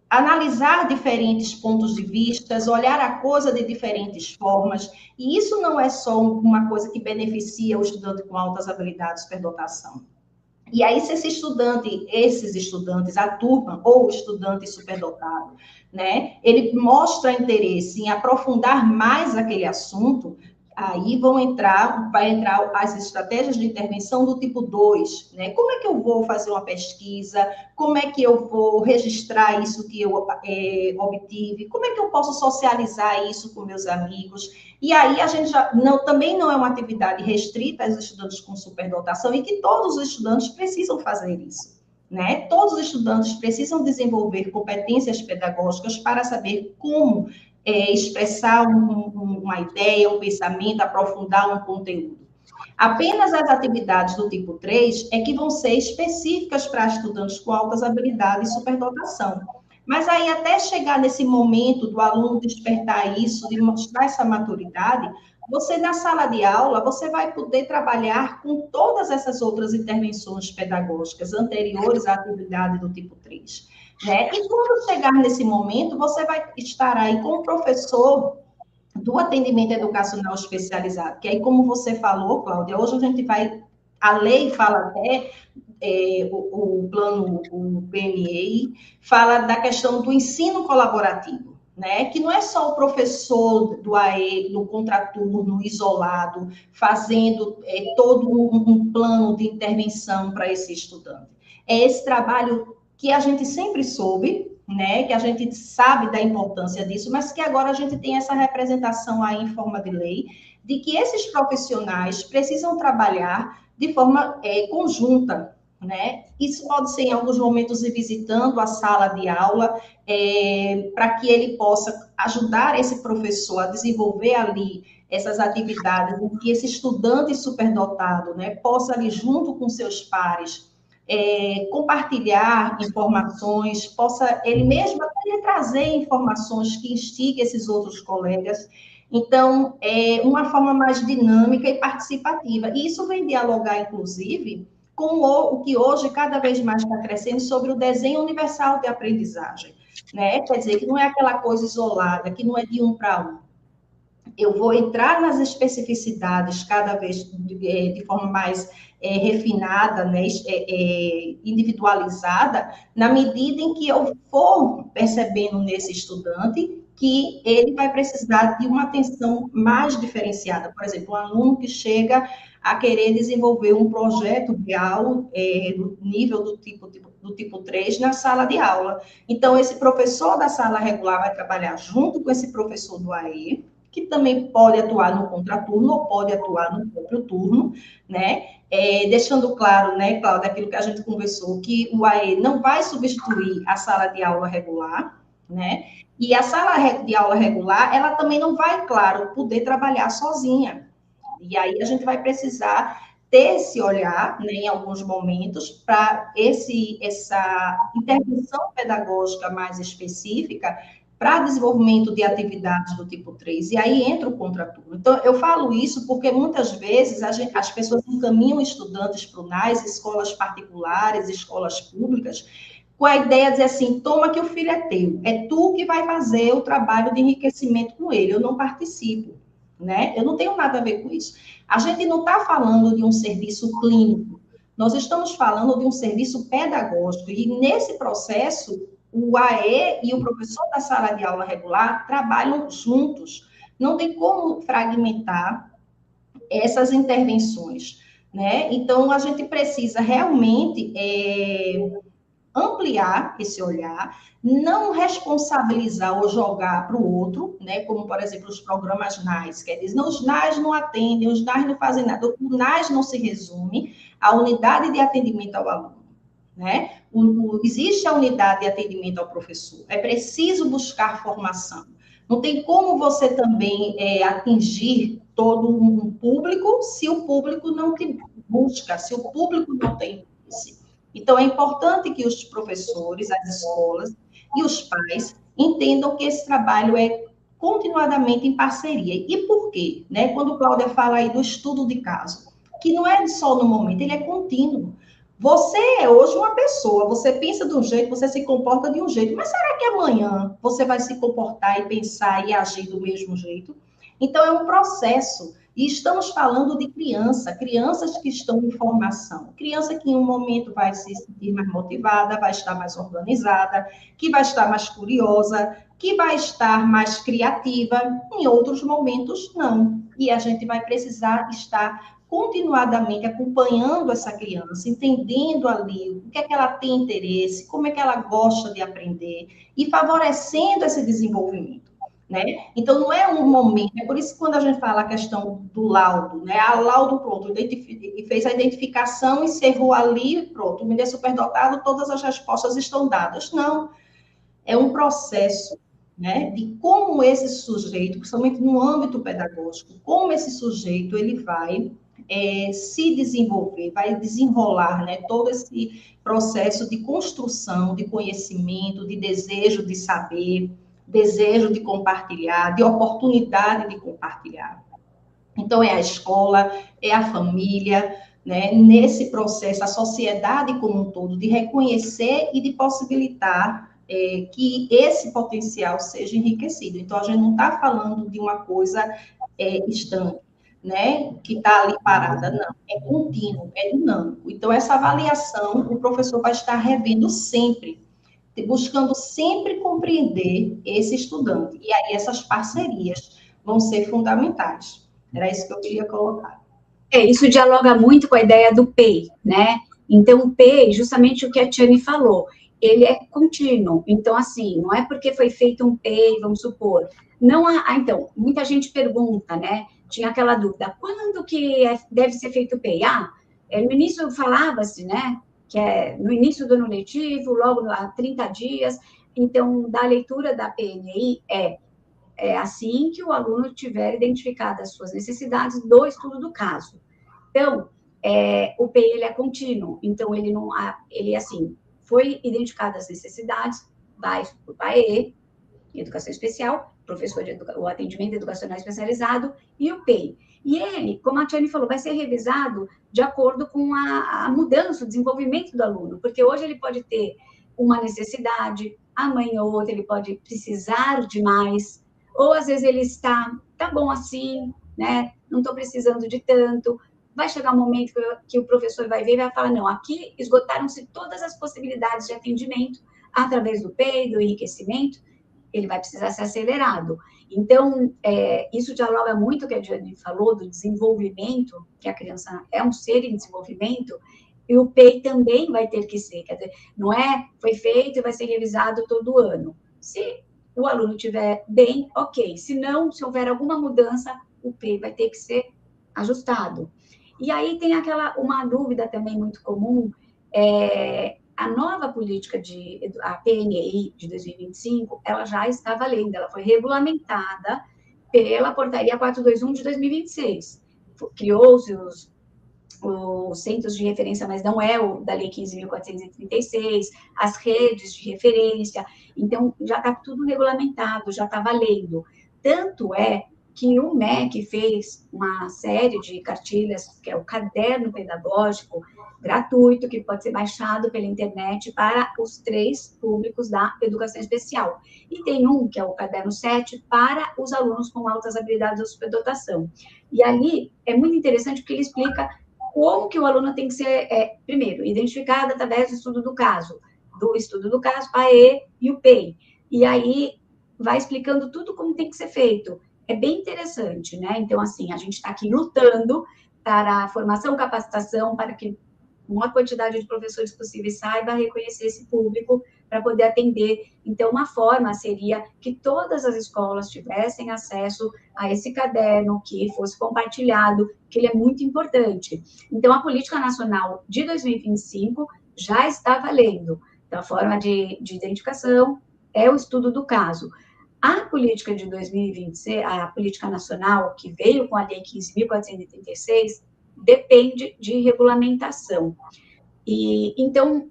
analisar diferentes pontos de vista, olhar a coisa de diferentes formas, e isso não é só uma coisa que beneficia o estudante com altas habilidades de superdotação. E aí, se esses estudantes, a turma ou o estudante superdotado, né, ele mostra interesse em aprofundar mais aquele assunto, aí vai entrar as estratégias de intervenção do tipo 2, né? Como é que eu vou fazer uma pesquisa? Como é que eu vou registrar isso que eu obtive? Como é que eu posso socializar isso com meus amigos? E aí a gente também não é uma atividade restrita aos estudantes com superdotação e que todos os estudantes precisam fazer isso, né? Todos os estudantes precisam desenvolver competências pedagógicas para saber como expressar uma ideia, um pensamento, aprofundar um conteúdo. Apenas as atividades do tipo 3 é que vão ser específicas para estudantes com altas habilidades e superdotação. Mas aí, até chegar nesse momento do aluno despertar isso, de mostrar essa maturidade, você, na sala de aula, você vai poder trabalhar com todas essas outras intervenções pedagógicas anteriores à atividade do tipo 3. Né? E quando chegar nesse momento, você vai estar aí com o professor do atendimento educacional especializado, que aí, como você falou, Cláudia, hoje a gente vai, a lei fala até, o plano, o PNI, fala da questão do ensino colaborativo, né? Que não é só o professor do AE, do contraturno, isolado, fazendo todo um plano de intervenção para esse estudante. É esse trabalho que a gente sempre soube, né, que a gente sabe da importância disso, mas que agora a gente tem essa representação aí em forma de lei, de que esses profissionais precisam trabalhar de forma conjunta, né? Isso pode ser, em alguns momentos, ir visitando a sala de aula, para que ele possa ajudar esse professor a desenvolver ali essas atividades, em que esse estudante superdotado, né, possa ali, junto com seus pares, compartilhar informações, possa ele mesmo até trazer informações que instiguem esses outros colegas. Então, é uma forma mais dinâmica e participativa. E isso vem dialogar, inclusive, com o que hoje cada vez mais está crescendo sobre o desenho universal de aprendizagem. Né? Quer dizer, que não é aquela coisa isolada, que não é de um para um. Eu vou entrar nas especificidades cada vez de forma mais refinada, né, individualizada, na medida em que eu for percebendo nesse estudante que ele vai precisar de uma atenção mais diferenciada. Por exemplo, um aluno que chega a querer desenvolver um projeto real no nível do tipo 3 na sala de aula. Então, esse professor da sala regular vai trabalhar junto com esse professor do AE, que também pode atuar no contraturno ou pode atuar no próprio turno, né? Deixando claro, né, Cláudia, aquilo que a gente conversou, que o AE não vai substituir a sala de aula regular, né? E a sala de aula regular, ela também não vai, claro, poder trabalhar sozinha. E aí a gente vai precisar ter esse olhar, né, em alguns momentos, para essa intervenção pedagógica mais específica, para desenvolvimento de atividades do tipo 3, e aí entra o contraturno. Então, eu falo isso porque muitas vezes as pessoas encaminham estudantes para o NAS, escolas particulares, escolas públicas, com a ideia de dizer assim, toma que o filho é teu, é tu que vai fazer o trabalho de enriquecimento com ele, eu não participo, né? Eu não tenho nada a ver com isso. A gente não está falando de um serviço clínico, nós estamos falando de um serviço pedagógico, e nesse processo, o AE e o professor da sala de aula regular trabalham juntos. Não tem como fragmentar essas intervenções, né? Então, a gente precisa realmente ampliar esse olhar, não responsabilizar ou jogar para o outro, né? Como, por exemplo, os programas NAS, que diz, os NAS não atendem, os NAS não fazem nada. O NAS não se resume à unidade de atendimento ao aluno. Né? Existe a unidade de atendimento ao professor, é preciso buscar formação. Não tem como você também atingir todo um público se o público não te busca, se o público não tem interesse. Então, é importante que os professores, as escolas e os pais entendam que esse trabalho é continuadamente em parceria. E por quê? Né? Quando Cláudia fala aí do estudo de caso, que não é só no momento, ele é contínuo. Você é hoje uma pessoa, você pensa de um jeito, você se comporta de um jeito, mas será que amanhã você vai se comportar e pensar e agir do mesmo jeito? Então, é um processo. E estamos falando de crianças que estão em formação. Criança que em um momento vai se sentir mais motivada, vai estar mais organizada, que vai estar mais curiosa, que vai estar mais criativa, em outros momentos não. E a gente vai precisar estar continuadamente acompanhando essa criança, entendendo ali o que é que ela tem interesse, como é que ela gosta de aprender e favorecendo esse desenvolvimento, né? Então, não é um momento, é por isso que quando a gente fala a questão do laudo, né? A laudo, pronto, fez a identificação, encerrou ali, pronto, o menino é superdotado, todas as respostas estão dadas. Não, é um processo, né, de como esse sujeito, principalmente no âmbito pedagógico, como esse sujeito ele vai se desenvolver, vai desenrolar, né, todo esse processo de construção, de conhecimento, de desejo de saber, desejo de compartilhar, de oportunidade de compartilhar. Então, é a escola, é a família, né, nesse processo, a sociedade como um todo, de reconhecer e de possibilitar que esse potencial seja enriquecido. Então, a gente não está falando de uma coisa estanque, né, que está ali parada, não. É contínuo, é dinâmico. Então, essa avaliação, o professor vai estar revendo sempre, buscando sempre compreender esse estudante. E aí, essas parcerias vão ser fundamentais. Era isso que eu queria colocar. Isso dialoga muito com a ideia do PEI, né? Então, o PEI, justamente o que a Tiane falou, ele é contínuo. Então, assim, não é porque foi feito um PEI, vamos supor. Não há, então, muita gente pergunta, né? Tinha aquela dúvida, quando que deve ser feito o PEI? No início falava-se, né? Que é no início do ano letivo, logo há 30 dias. Então, da leitura da PNI é assim que o aluno tiver identificado as suas necessidades do estudo do caso. Então, o PEI, ele é contínuo, então ele não, ele assim, foi identificadas as necessidades, vai para o PAE, Educação Especial, professor o atendimento educacional especializado, e o PEI. E ele, como a Tiane falou, vai ser revisado de acordo com a mudança, o desenvolvimento do aluno, porque hoje ele pode ter uma necessidade, amanhã ou outra ele pode precisar de mais, ou às vezes ele tá bom assim, né? Não estou precisando de tanto. Vai chegar um momento que o professor vai ver e vai falar, não, aqui esgotaram-se todas as possibilidades de atendimento através do PEI, do enriquecimento, ele vai precisar ser acelerado. Então, isso dialoga muito com o que a Diane falou, do desenvolvimento, que a criança é um ser em desenvolvimento, e o PEI também vai ter que ser, quer dizer, não foi feito e vai ser revisado todo ano. Se o aluno estiver bem, ok. Se não, se houver alguma mudança, o PEI vai ter que ser ajustado. E aí tem uma dúvida também muito comum, a nova política a PNI de 2025, ela já está valendo, ela foi regulamentada pela portaria 421 de 2026. Criou-se os centros de referência, mas não é o da Lei 15.436, as redes de referência, então já está tudo regulamentado, já está valendo. Tanto é que o MEC fez uma série de cartilhas, que é o Caderno Pedagógico, gratuito, que pode ser baixado pela internet para os 3 públicos da educação especial. E tem um, que é o Caderno 7, para os alunos com altas habilidades ou superdotação. E ali é muito interessante porque ele explica como que o aluno tem que ser, primeiro, identificado através do estudo do caso, PAE e o PEI. E aí vai explicando tudo como tem que ser feito. É bem interessante, né? Então, assim, a gente está aqui lutando para a formação, capacitação, para que uma quantidade de professores possíveis saiba reconhecer esse público para poder atender. Então, uma forma seria que todas as escolas tivessem acesso a esse caderno, que fosse compartilhado, que ele é muito importante. Então, a Política Nacional de 2025 já está valendo. Então, a forma de identificação é o estudo do caso. A política de 2026, a política nacional, que veio com a Lei 15.436, depende de regulamentação. E, então,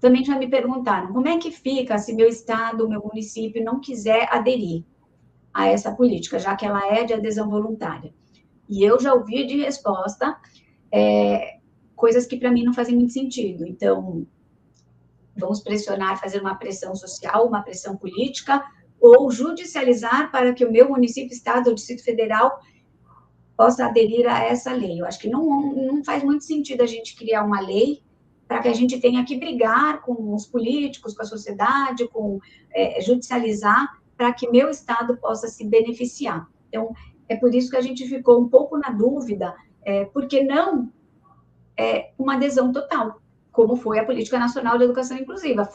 também já me perguntaram, como é que fica se meu estado, meu município não quiser aderir a essa política, já que ela é de adesão voluntária? E eu já ouvi de resposta coisas que para mim não fazem muito sentido. Então, vamos pressionar, fazer uma pressão social, uma pressão política, ou judicializar para que o meu município, estado ou Distrito Federal possa aderir a essa lei. Eu acho que não faz muito sentido a gente criar uma lei para que a gente tenha que brigar com os políticos, com a sociedade, judicializar para que meu estado possa se beneficiar. Então, é por isso que a gente ficou um pouco na dúvida, porque não uma adesão total, como foi a Política Nacional de Educação Inclusiva.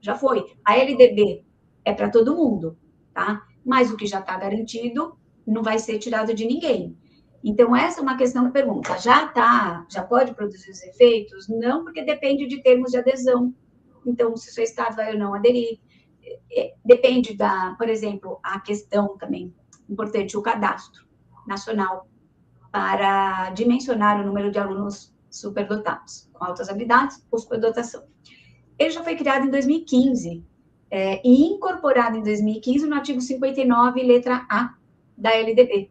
Já foi. A LDB é para todo mundo, tá? Mas o que já está garantido não vai ser tirado de ninguém. Então, essa é uma questão que pergunta, já pode produzir os efeitos? Não, porque depende de termos de adesão. Então, se o seu estado vai ou não aderir, depende por exemplo, a questão também importante, o cadastro nacional para dimensionar o número de alunos superdotados, com altas habilidades ou superdotação. Ele já foi criado em 2015 e incorporado em 2015 no artigo 59, letra A da LDB.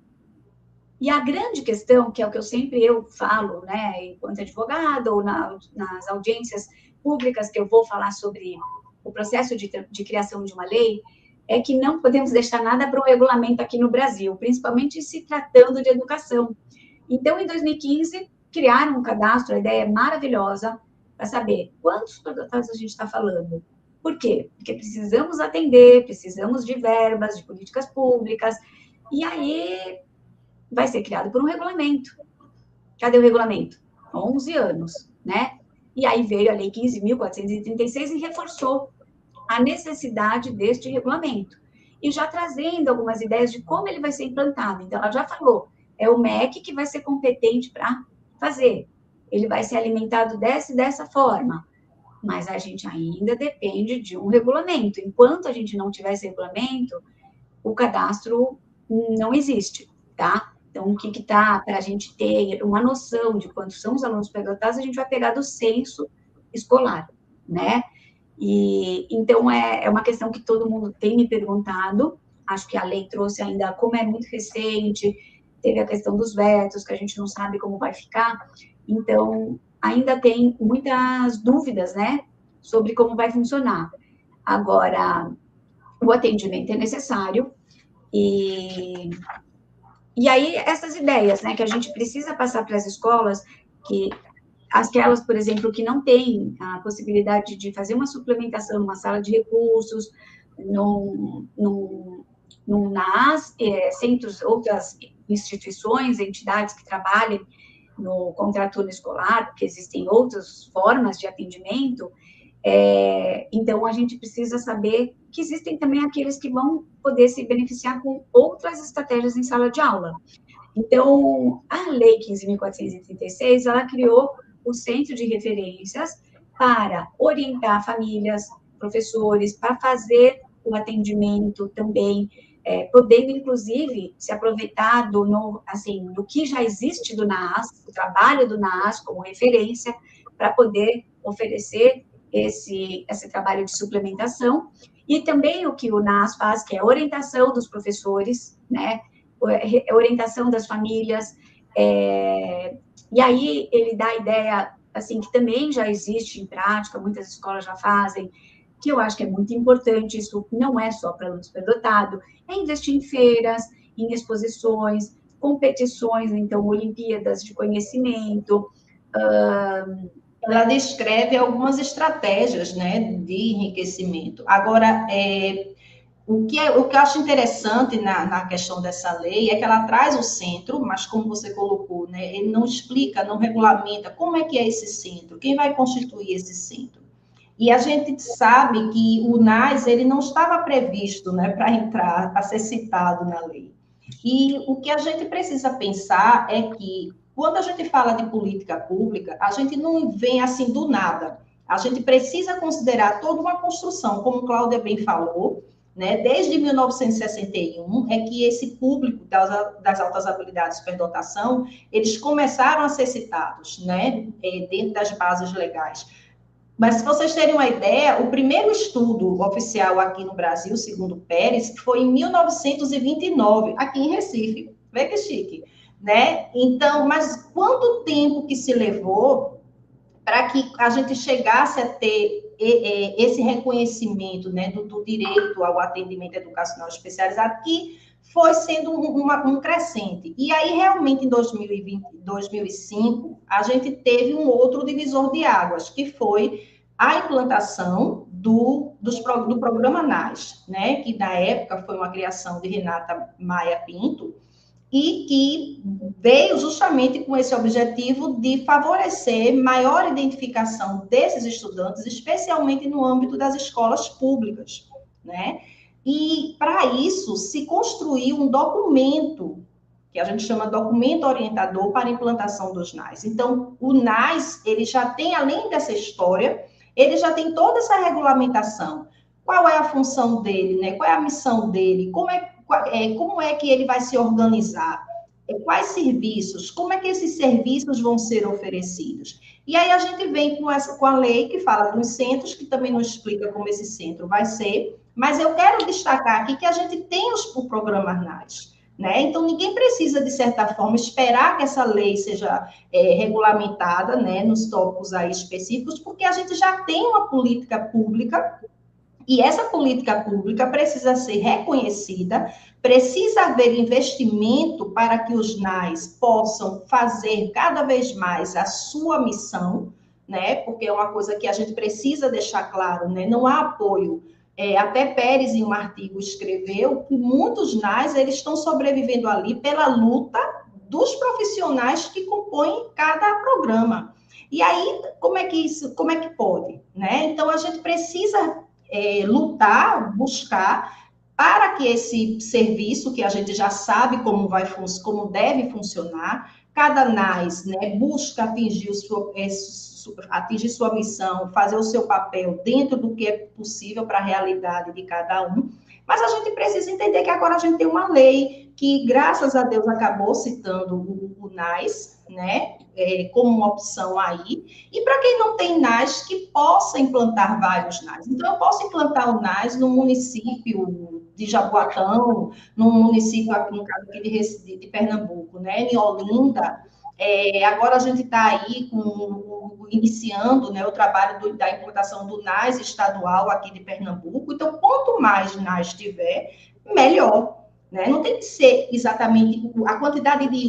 E a grande questão, que é o que eu falo, né, enquanto advogada ou nas audiências públicas que eu vou falar sobre o processo de criação de uma lei, é que não podemos deixar nada para o regulamento aqui no Brasil, principalmente se tratando de educação. Então, em 2015, criaram um cadastro, a ideia é maravilhosa, para saber quantos superdotados a gente está falando. Por quê? Porque precisamos atender, precisamos de verbas, de políticas públicas, e aí vai ser criado por um regulamento. Cadê o regulamento? 11 anos, né? E aí veio a Lei 15.436 e reforçou a necessidade deste regulamento. E já trazendo algumas ideias de como ele vai ser implantado. Então, ela já falou, é o MEC que vai ser competente para fazer. Ele vai ser alimentado dessa forma. Mas a gente ainda depende de um regulamento. Enquanto a gente não tiver esse regulamento, o cadastro não existe, tá? Então, o que está, para a gente ter uma noção de quantos são os alunos superdotados, a gente vai pegar do censo escolar, né? E, então, é uma questão que todo mundo tem me perguntado. Acho que a lei trouxe ainda, como é muito recente, teve a questão dos vetos, que a gente não sabe como vai ficar. Então, ainda tem muitas dúvidas, né, sobre como vai funcionar. Agora, o atendimento é necessário, e aí, essas ideias, né, que a gente precisa passar para as escolas, que aquelas, por exemplo, que não têm a possibilidade de fazer uma suplementação numa sala de recursos, num NAS, centros, outras instituições, entidades que trabalhem no contraturno escolar, porque existem outras formas de atendimento, então a gente precisa saber que existem também aqueles que vão poder se beneficiar com outras estratégias em sala de aula. Então, a Lei 15.436, ela criou o Centro de Referências para orientar famílias, professores, para fazer o atendimento também, podendo, inclusive, se aproveitar do que já existe do NAAS, o trabalho do NAAS como referência, para poder oferecer esse trabalho de suplementação, e também o que o NAAS faz, que é a orientação dos professores, né, orientação das famílias, e aí ele dá a ideia, assim, que também já existe em prática, muitas escolas já fazem, que eu acho que é muito importante, isso não é só para aluno superdotado, é investir em feiras, em exposições, competições, então, Olimpíadas de conhecimento. Ela descreve algumas estratégias, né, de enriquecimento. Agora, o que eu acho interessante na questão dessa lei é que ela traz o centro, mas como você colocou, né, ele não explica, não regulamenta como é que é esse centro, quem vai constituir esse centro. E a gente sabe que o NAS, ele não estava previsto, né, para entrar, para ser citado na lei. E o que a gente precisa pensar é que, quando a gente fala de política pública, a gente não vem assim do nada. A gente precisa considerar toda uma construção, como Cláudia bem falou, né? Desde 1961, é que esse público das altas habilidades de superdotação, eles começaram a ser citados, né? Dentro das bases legais. Mas, se vocês terem uma ideia, o primeiro estudo oficial aqui no Brasil, segundo Pérez, foi em 1929, aqui em Recife. Vê que chique, né? Então, mas quanto tempo que se levou para que a gente chegasse a ter esse reconhecimento, né, do direito ao atendimento educacional especializado, que foi sendo um crescente. E aí, realmente, em 2005, a gente teve um outro divisor de águas, que foi a implantação do programa NAS, né, que na época foi uma criação de Renata Maia Pinto, e que veio justamente com esse objetivo de favorecer maior identificação desses estudantes, especialmente no âmbito das escolas públicas, né? E, para isso, se construiu um documento, que a gente chama documento orientador para a implantação dos NAS. Então, o NAS, ele já tem, além dessa história, ele já tem toda essa regulamentação. qual é a função dele, né? Qual é a missão dele? Como é que ele vai se organizar? Quais serviços? Como é que esses serviços vão ser oferecidos? E aí a gente vem com a lei que fala dos centros, que também não explica como esse centro vai ser, mas eu quero destacar aqui que a gente tem o programa NAS, né? Então, ninguém precisa, de certa forma, esperar que essa lei seja regulamentada, né, nos tópicos aí específicos, porque a gente já tem uma política pública. E essa política pública precisa ser reconhecida, precisa haver investimento para que os NAS possam fazer cada vez mais a sua missão, né? Porque é uma coisa que a gente precisa deixar claro, né? Não há apoio. Até Pérez, em um artigo, escreveu que muitos NAS eles estão sobrevivendo ali pela luta dos profissionais que compõem cada programa. E aí, como é que pode? Né? Então, a gente precisa lutar, buscar, para que esse serviço, que a gente já sabe como deve funcionar, cada NAS, né, busca atingir sua missão, fazer o seu papel dentro do que é possível para a realidade de cada um, mas a gente precisa entender que agora a gente tem uma lei que, graças a Deus, acabou citando o NAS, né, como uma opção aí, e para quem não tem NAS, que possa implantar vários NAS. Então, eu posso implantar o NAS no município de Jaboatão, no município, no caso aqui de Pernambuco, né, em Olinda. Agora a gente está aí iniciando, né, o trabalho da implantação do NAS estadual aqui de Pernambuco. Então, quanto mais NAS tiver, melhor. Né? Não tem que ser exatamente a quantidade de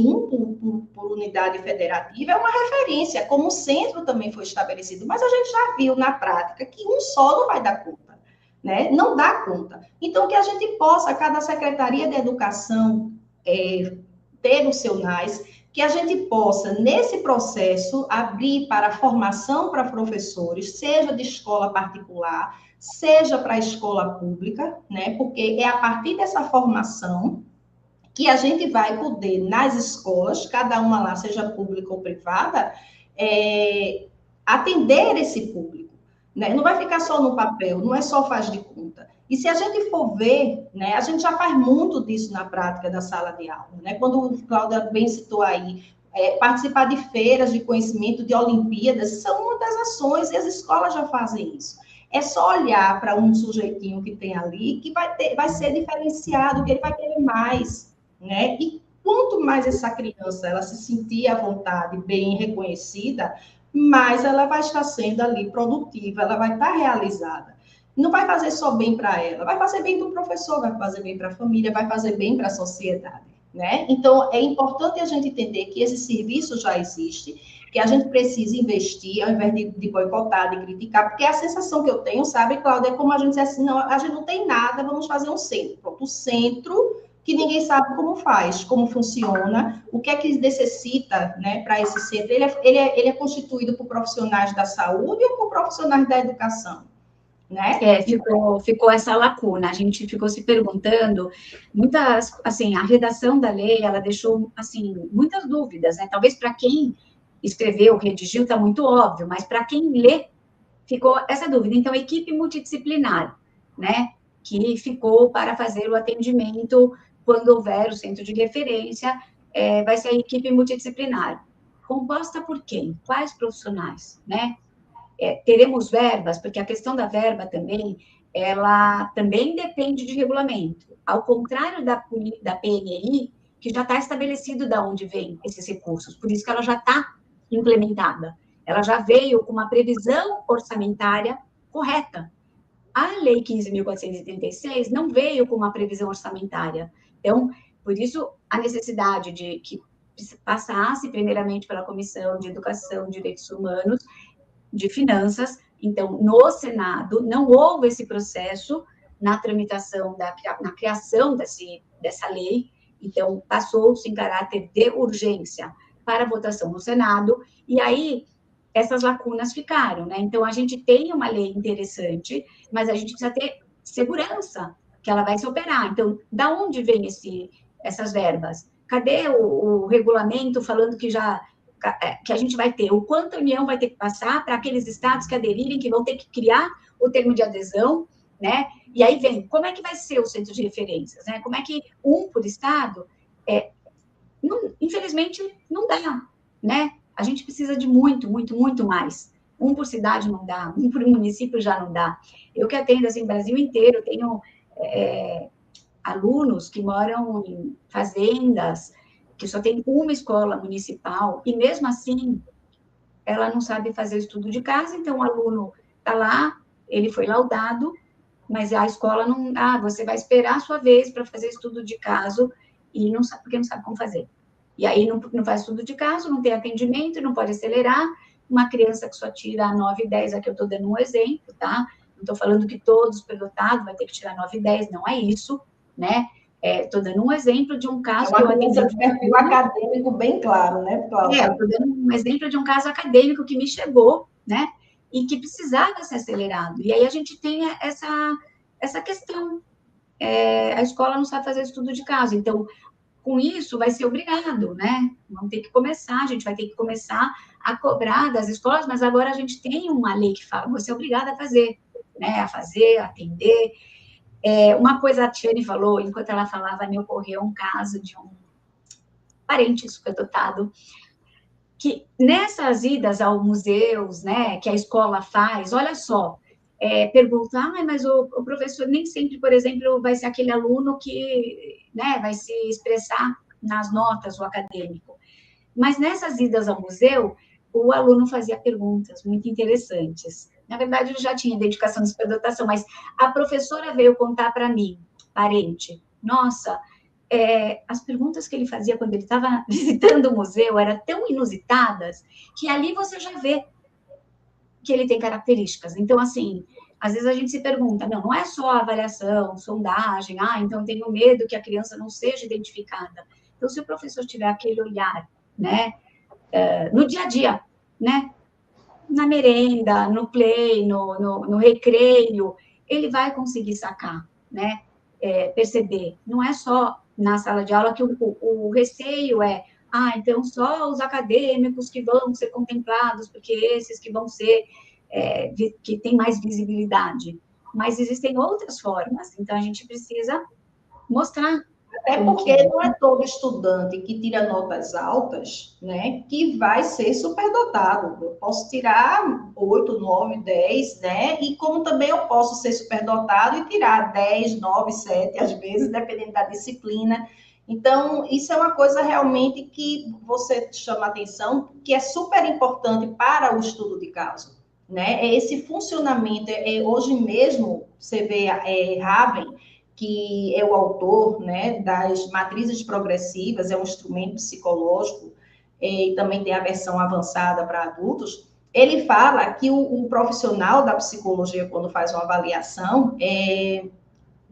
por unidade federativa, é uma referência, como o centro também foi estabelecido, mas a gente já viu na prática que um só não vai dar conta, né? Não dá conta. Então, que a gente possa, cada Secretaria de Educação ter o seu NAS, que a gente possa, nesse processo, abrir para a formação para professores, seja de escola particular, seja para a escola pública, né? Porque é a partir dessa formação que a gente vai poder, nas escolas, cada uma lá, seja pública ou privada, atender esse público, né? Não vai ficar só no papel, não é só faz de conta. E se a gente for ver, né, a gente já faz muito disso na prática da sala de aula, né? Quando o Cláudia bem citou aí, participar de feiras de conhecimento, de Olimpíadas, são uma das ações, e as escolas já fazem isso. É só olhar para um sujeitinho que tem ali, que vai ser diferenciado, que ele vai querer mais, né? E quanto mais essa criança ela se sentir à vontade, bem reconhecida, mais ela vai estar sendo ali produtiva, ela vai estar realizada. Não vai fazer só bem para ela, vai fazer bem para o professor, vai fazer bem para a família, vai fazer bem para a sociedade, né? Então, é importante a gente entender que esse serviço já existe, que a gente precisa investir, ao invés de boicotar, de criticar, porque a sensação que eu tenho, sabe, Cláudia, é como a gente diz assim, não, a gente não tem nada, vamos fazer um centro. Pronto, o centro que ninguém sabe como faz, como funciona, o que é que necessita, né, para esse centro. Ele é constituído por profissionais da saúde ou por profissionais da educação? Né? Ficou essa lacuna, a gente ficou se perguntando, assim, a redação da lei, ela deixou, assim, muitas dúvidas, né, talvez para quem escreveu, redigiu, está muito óbvio, mas para quem lê, ficou essa dúvida. Então, a equipe multidisciplinar, né, que ficou para fazer o atendimento quando houver o centro de referência, vai ser a equipe multidisciplinar. Composta por quem? Quais profissionais, né? Teremos verbas, porque a questão da verba também, ela também depende de regulamento. Ao contrário da PNI, que já está estabelecido de onde vêm esses recursos, por isso que ela já está implementada. Ela já veio com uma previsão orçamentária correta. A Lei 15.436 não veio com uma previsão orçamentária. Então, por isso, a necessidade de que passasse primeiramente pela Comissão de Educação, Direitos Humanos, de Finanças. Então, no Senado, não houve esse processo na tramitação, na criação dessa lei. Então, passou-se em caráter de urgência para votação no Senado, e aí essas lacunas ficaram, né? Então, a gente tem uma lei interessante, mas a gente precisa ter segurança que ela vai se operar. Então, da onde vem essas verbas? Cadê o regulamento falando que a gente vai ter, o quanto a União vai ter que passar para aqueles estados que aderirem, que vão ter que criar o termo de adesão, né? E aí vem, como é que vai ser o centro de referências, né? Como é que um por estado, infelizmente, não dá, né? A gente precisa de muito, muito, muito mais. Um por cidade não dá, um por município já não dá. Eu que atendo, assim, o Brasil inteiro, tenho alunos que moram em fazendas, que só tem uma escola municipal, e mesmo assim, ela não sabe fazer estudo de casa, então o aluno está lá, ele foi laudado, mas a escola não... você vai esperar a sua vez para fazer estudo de caso, e não sabe, porque não sabe como fazer. E aí não faz estudo de caso, não tem atendimento, não pode acelerar. Uma criança que só tira 9 e 10, aqui eu estou dando um exemplo, tá? Não estou falando que todos superdotados vai ter que tirar 9 e 10, não é isso, né? Estou dando um exemplo de um caso que eu atendi. Um perfil acadêmico bem claro, né, Cláudia? Estou dando um exemplo de um caso acadêmico que me chegou, né? E que precisava ser acelerado. E aí a gente tem essa questão. A escola não sabe fazer estudo de caso, então, com isso, vai ser obrigado, né? Vamos ter que começar, a gente vai ter que começar a cobrar das escolas, mas agora a gente tem uma lei que fala, você é obrigada a fazer, né? A fazer, a atender. Uma coisa a Tiane falou, enquanto ela falava, me ocorreu um caso de um parente superdotado, que nessas idas aos museus, né, que a escola faz, olha só, pergunta, mas o professor nem sempre, por exemplo, vai ser aquele aluno que, né, vai se expressar nas notas, o acadêmico. Mas nessas idas ao museu, o aluno fazia perguntas muito interessantes. Na verdade, ele já tinha dedicação de superdotação, mas a professora veio contar para mim, parente, nossa, as perguntas que ele fazia quando ele estava visitando o museu eram tão inusitadas que ali você já vê que ele tem características. Então, assim, às vezes a gente se pergunta, não é só avaliação, sondagem, então tenho medo que a criança não seja identificada. Então, se o professor tiver aquele olhar, né, no dia a dia, né, na merenda, no play, no recreio, ele vai conseguir sacar, né, perceber. Não é só na sala de aula que o receio então só os acadêmicos que vão ser contemplados, porque esses que vão ser, que têm mais visibilidade. Mas existem outras formas, então a gente precisa mostrar. Até porque não é todo estudante que tira notas altas, né, que vai ser superdotado. Eu posso tirar 8, 9, 10, né, e como também eu posso ser superdotado e tirar 10, 9, 7, às vezes, dependendo da disciplina. Então, isso é uma coisa realmente que você chama atenção, que é super importante para o estudo de caso, né, esse funcionamento. Hoje mesmo, você vê Raven, que é o autor, né, das matrizes progressivas, é um instrumento psicológico, e também tem a versão avançada para adultos. Ele fala que o profissional da psicologia, quando faz uma avaliação,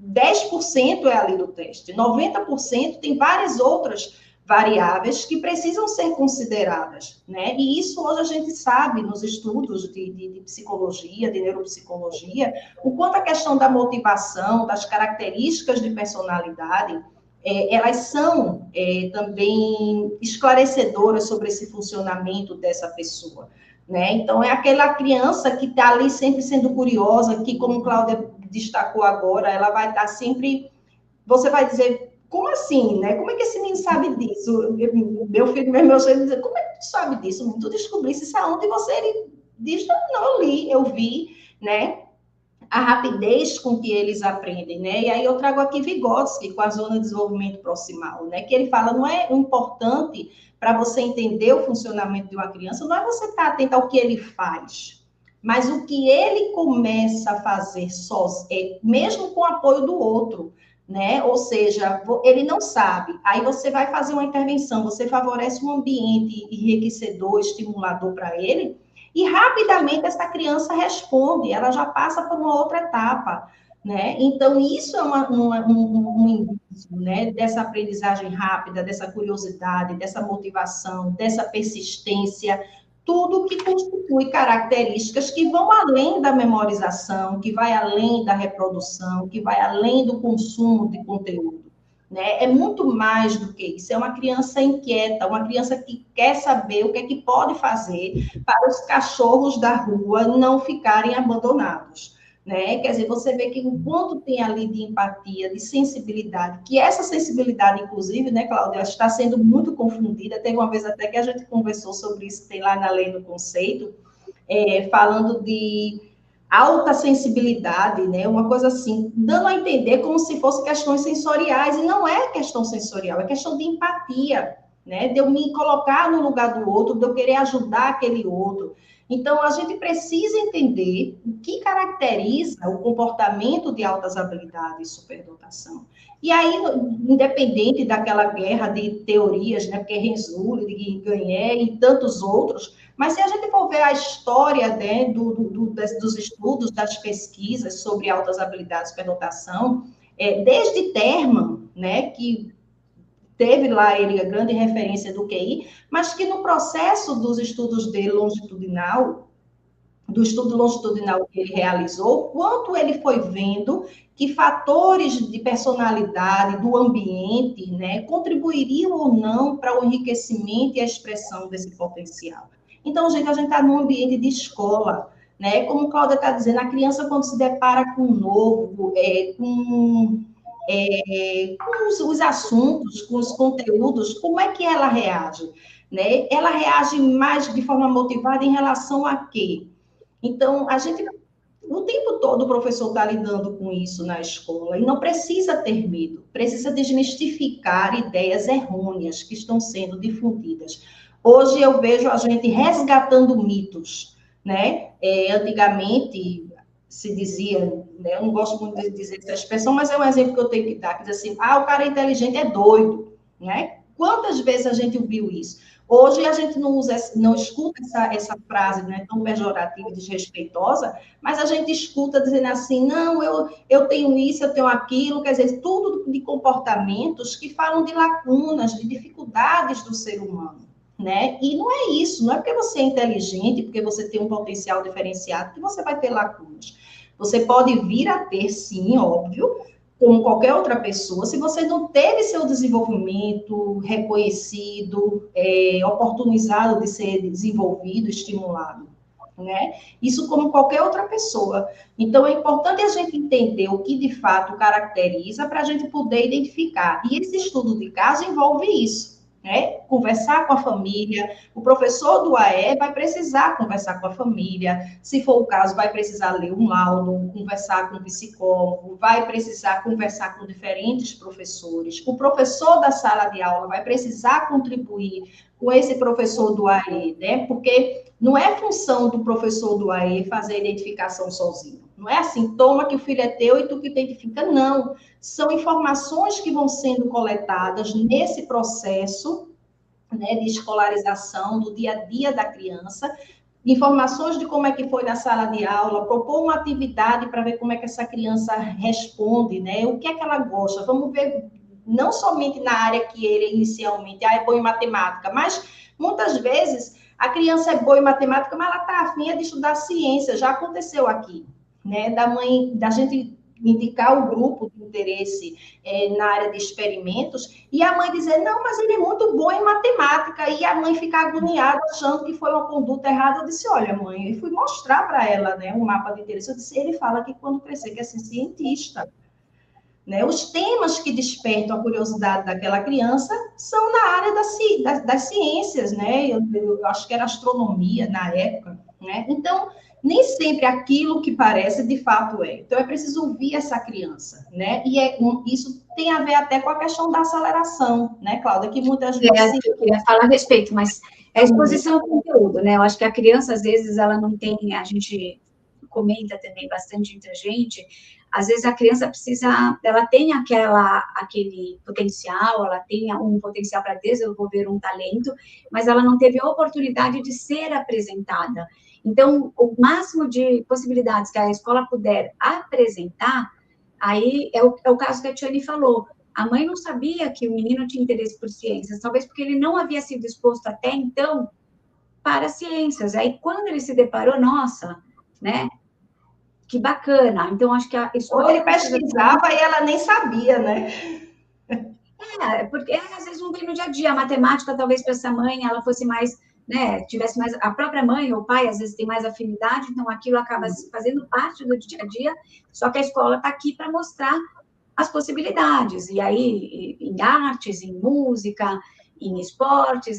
10% é ali do teste, 90% tem várias outras variáveis que precisam ser consideradas, né? E isso hoje a gente sabe nos estudos de psicologia, de neuropsicologia, o quanto a questão da motivação, das características de personalidade, elas são também esclarecedoras sobre esse funcionamento dessa pessoa, né? Então, é aquela criança que está ali sempre sendo curiosa, que, como Cláudia destacou agora, ela vai estar sempre... Você vai dizer... Como assim, né? Como é que esse menino sabe disso? Meu filho, meu filho, diz, como é que tu sabe disso? Tu descobrisse isso aonde? Você, ele diz, não, eu li, eu vi, né? A rapidez com que eles aprendem, né? E aí eu trago aqui Vygotsky, com a zona de desenvolvimento proximal, né? Que ele fala, não é importante para você entender o funcionamento de uma criança, não é você estar atento ao que ele faz, mas o que ele começa a fazer sozinho, mesmo com o apoio do outro, né? Ou seja, ele não sabe. Aí você vai fazer uma intervenção, você favorece um ambiente enriquecedor, estimulador para ele, e rapidamente essa criança responde, ela já passa por uma outra etapa, né? Então, isso é um indício, né? Dessa aprendizagem rápida, dessa curiosidade, dessa motivação, dessa persistência, tudo que constitui características que vão além da memorização, que vai além da reprodução, que vai além do consumo de conteúdo, né? É muito mais do que isso. É uma criança inquieta, uma criança que quer saber o que é que pode fazer para os cachorros da rua não ficarem abandonados, né? Quer dizer, você vê que o quanto tem ali de empatia, de sensibilidade, que essa sensibilidade, inclusive, né, Cláudia, está sendo muito confundida. Teve uma vez até que a gente conversou sobre isso, tem lá na lei no conceito, falando de alta sensibilidade, né? Uma coisa assim, dando a entender como se fosse questões sensoriais, e não é questão sensorial, é questão de empatia, né? De eu me colocar no lugar do outro, de eu querer ajudar aquele outro. Então, a gente precisa entender o que caracteriza o comportamento de altas habilidades e superdotação. E aí, independente daquela guerra de teorias, né, porque Renzulli, de Gagné e tantos outros, mas se a gente for ver a história, né, dos estudos, das pesquisas sobre altas habilidades e superdotação, desde Terman, né, que teve lá ele a grande referência do QI, mas que no processo dos estudos dele longitudinal, do estudo longitudinal que ele realizou, quanto ele foi vendo que fatores de personalidade, do ambiente, né, contribuiriam ou não para o enriquecimento e a expressão desse potencial. Então, gente, a gente está num ambiente de escola, né? Como a Cláudia está dizendo, a criança, quando se depara com o novo, com os assuntos, com os conteúdos, como é que ela reage? Né? Ela reage mais de forma motivada em relação a quê? Então, a gente, o tempo todo, o professor está lidando com isso na escola, e não precisa ter medo, precisa desmistificar ideias errôneas que estão sendo difundidas. Hoje eu vejo a gente resgatando mitos, né? Antigamente se dizia, né? Eu não gosto muito de dizer essa expressão, mas é um exemplo que eu tenho que dar, que diz assim, o cara inteligente é doido, né? Quantas vezes a gente ouviu isso? Hoje a gente não escuta essa frase, né, tão pejorativa e desrespeitosa, mas a gente escuta dizendo assim, não, eu tenho isso, eu tenho aquilo, quer dizer, tudo de comportamentos que falam de lacunas, de dificuldades do ser humano, né? E não é isso, não é porque você é inteligente, porque você tem um potencial diferenciado, que você vai ter lacunas. Você pode vir a ter, sim, óbvio, como qualquer outra pessoa, se você não teve seu desenvolvimento reconhecido, oportunizado de ser desenvolvido, estimulado, né? Isso como qualquer outra pessoa. Então, é importante a gente entender o que de fato caracteriza para a gente poder identificar. E esse estudo de caso envolve isso. Né? Conversar com a família, o professor do AE vai precisar conversar com a família, se for o caso, vai precisar ler um laudo, conversar com o psicólogo, vai precisar conversar com diferentes professores, o professor da sala de aula vai precisar contribuir com esse professor do AE, né? Porque não é função do professor do AE fazer a identificação sozinho. Não é assim, toma que o filho é teu e tu que identifica, não. São informações que vão sendo coletadas nesse processo, né, de escolarização, do dia a dia da criança, informações de como é que foi na sala de aula, propor uma atividade para ver como é que essa criança responde, né, o que é que ela gosta. Vamos ver, não somente na área que ele inicialmente é boa em matemática, mas muitas vezes a criança é boa em matemática, mas ela está afim de estudar ciência, já aconteceu aqui. Né, da gente indicar o grupo de interesse na área de experimentos, e a mãe dizer, não, mas ele é muito bom em matemática, e a mãe ficar agoniada, achando que foi uma conduta errada. Eu disse, olha, mãe, eu fui mostrar para ela, né, um mapa de interesse. Eu disse, ele fala que quando crescer quer ser cientista. Né? Os temas que despertam a curiosidade daquela criança são na área das ciências, né? Eu acho que era astronomia na época, né? Então, nem sempre aquilo que parece, de fato, é. Então, é preciso ouvir essa criança, né? E isso tem a ver até com a questão da aceleração, né, Cláudia? Que muitas vezes... Eu queria falar a respeito, mas é a exposição ao conteúdo, né? Eu acho que a criança, às vezes, ela não tem... A gente comenta também bastante entre a gente, às vezes a criança precisa... Ela tem aquele potencial, ela tem um potencial para desenvolver um talento, mas ela não teve a oportunidade de ser apresentada. Então, o máximo de possibilidades que a escola puder apresentar, aí é o caso que a Tiane falou. A mãe não sabia que o menino tinha interesse por ciências, talvez porque ele não havia sido exposto até então para ciências. Aí, quando ele se deparou, nossa, né? Que bacana. Então, acho que a escola... Ou ele pesquisava e ela nem sabia, né? Porque às vezes não vem no dia a dia. A matemática, talvez, para essa mãe, ela fosse mais... né, tivesse mais, a própria mãe ou o pai, às vezes, tem mais afinidade, então aquilo acaba fazendo parte do dia a dia, só que a escola está aqui para mostrar as possibilidades, e aí, em artes, em música, em esportes,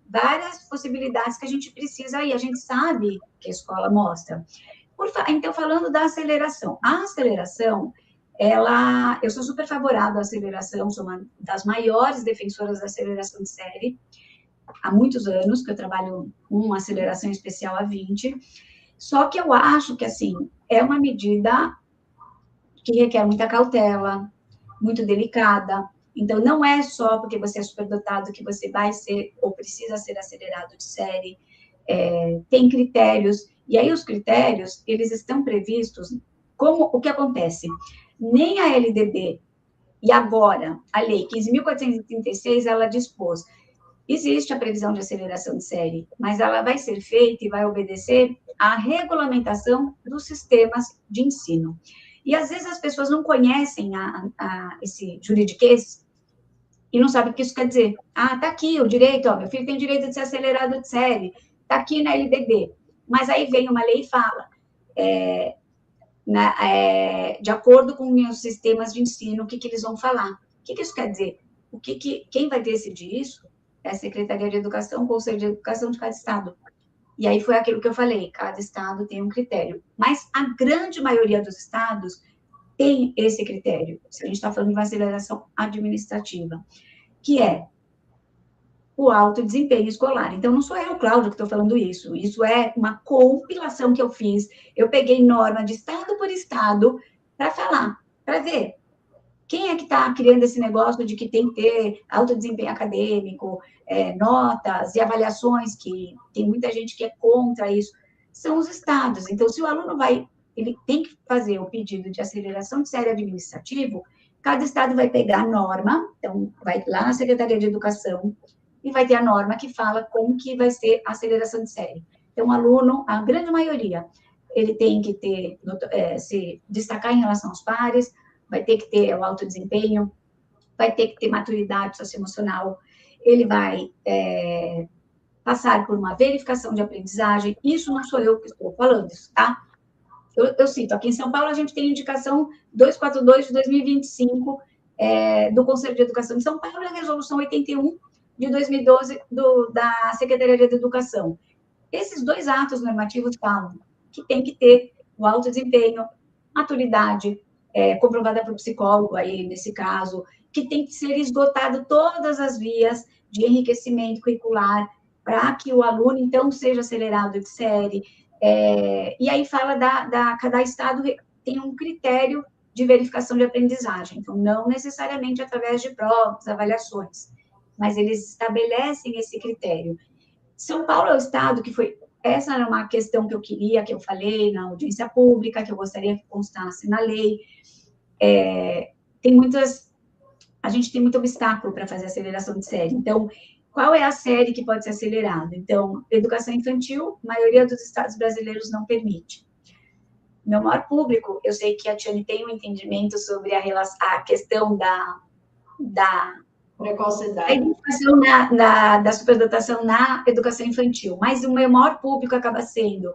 várias possibilidades que a gente precisa, e a gente sabe que a escola mostra. Então, falando da aceleração, a aceleração, eu sou super favorável à aceleração, sou uma das maiores defensoras da aceleração de série, há muitos anos que eu trabalho com aceleração especial há 20, só que eu acho que, assim, é uma medida que requer muita cautela, muito delicada, então não é só porque você é superdotado que você vai ser ou precisa ser acelerado de série, tem critérios, e aí os critérios, eles estão previstos, como o que acontece? Nem a LDB, e agora, a Lei 15.436, ela dispôs, existe a previsão de aceleração de série, mas ela vai ser feita e vai obedecer à regulamentação dos sistemas de ensino. E, às vezes, as pessoas não conhecem esse juridiquês e não sabem o que isso quer dizer. Ah, tá aqui o direito, ó, meu filho tem direito de ser acelerado de série, tá aqui na LDB. Mas aí vem uma lei e fala, de acordo com os sistemas de ensino, o que eles vão falar. O que isso quer dizer? Quem vai decidir isso é a Secretaria de Educação, o Conselho de Educação de cada estado. E aí foi aquilo que eu falei, cada estado tem um critério. Mas a grande maioria dos estados tem esse critério, se a gente está falando de uma aceleração administrativa, que é o alto desempenho escolar. Então, não sou eu, Cláudia, que estou falando isso. Isso é uma compilação que eu fiz. Eu peguei norma de estado por estado para falar, para ver quem é que está criando esse negócio de que tem que ter alto desempenho acadêmico, notas e avaliações, que tem muita gente que é contra isso, são os estados. Então, se o aluno ele tem que fazer o pedido de aceleração de série administrativo, cada estado vai pegar a norma, então, vai lá na Secretaria de Educação, e vai ter a norma que fala como que vai ser a aceleração de série. Então, o aluno, a grande maioria, ele tem que se destacar em relação aos pares, vai ter que ter o alto desempenho, vai ter que ter maturidade socioemocional, ele vai passar por uma verificação de aprendizagem, isso não sou eu que estou falando, isso, tá? Eu cito, aqui em São Paulo a gente tem indicação 242 de 2025 do Conselho de Educação de São Paulo e a resolução 81 de 2012 da Secretaria de Educação. Esses dois atos normativos falam que tem que ter o alto desempenho, maturidade, comprovada por psicólogo, aí nesse caso, que tem que ser esgotado todas as vias de enriquecimento curricular para que o aluno, então, seja acelerado de série. E aí fala cada estado tem um critério de verificação de aprendizagem, então, não necessariamente através de provas, avaliações, mas eles estabelecem esse critério. São Paulo é o estado que foi... Essa era uma questão que eu queria, que eu falei na audiência pública, que eu gostaria que constasse na lei. A gente tem muito obstáculo para fazer aceleração de série. Então, qual é a série que pode ser acelerada? Então, educação infantil, a maioria dos estados brasileiros não permite. Meu maior público, eu sei que a Tiane tem um entendimento sobre a questão da precocidade. A educação da superdotação na educação infantil, mas o meu maior público acaba sendo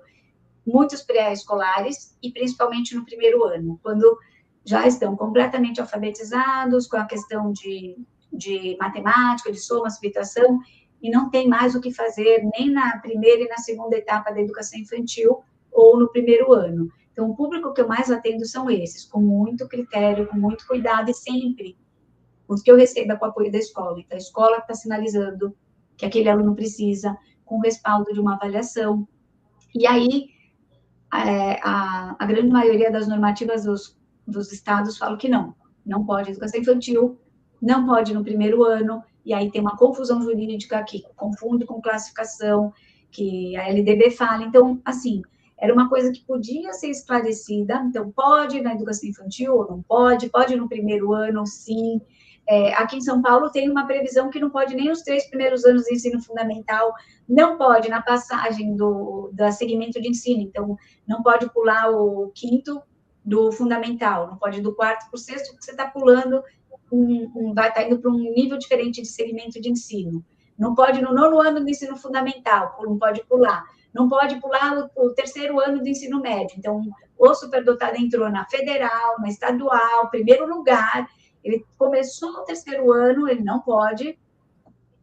muitos pré-escolares e principalmente no primeiro ano, quando já estão completamente alfabetizados com a questão de matemática, de soma, subtração, e não tem mais o que fazer nem na primeira e na segunda etapa da educação infantil ou no primeiro ano. Então, o público que eu mais atendo são esses, com muito critério, com muito cuidado e sempre os que eu recebo é com o apoio da escola. Então, a escola está sinalizando que aquele aluno precisa, com respaldo de uma avaliação. E aí, a grande maioria das normativas dos estados falam que não pode educação infantil, não pode no primeiro ano, e aí tem uma confusão jurídica que confunde com classificação, que a LDB fala. Então, assim, era uma coisa que podia ser esclarecida, então pode na educação infantil ou não pode no primeiro ano, sim. Aqui em São Paulo tem uma previsão que não pode nem os 3 primeiros anos de ensino fundamental, não pode na passagem do segmento de ensino, então não pode pular o 5º do fundamental, não pode do 4º para o 6º, porque você está pulando, vai estar indo para um nível diferente de segmento de ensino. não pode no 9º ano do ensino fundamental, não pode pular. Não pode pular o 3º ano do ensino médio. Então, o superdotado entrou na federal, na estadual, primeiro lugar, ele começou o 3º ano, ele não pode,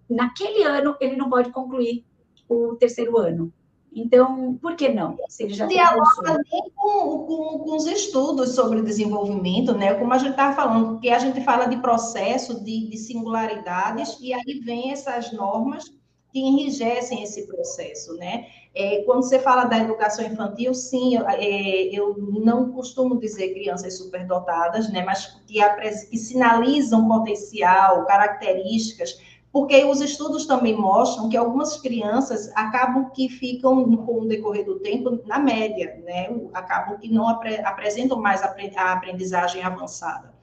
naquele ano, ele não pode concluir o 3º ano. Então, por que não? Se ele já dialoga nem com os estudos sobre desenvolvimento, né? Como a gente estava falando, porque a gente fala de processo, de singularidades, e aí vem essas normas que enrijecem esse processo, né? Quando você fala da educação infantil, sim, eu não costumo dizer crianças superdotadas, né? Mas que sinalizam potencial, características, porque os estudos também mostram que algumas crianças acabam que ficam, com o decorrer do tempo, na média, né? Acabam que não apresentam mais a aprendizagem avançada.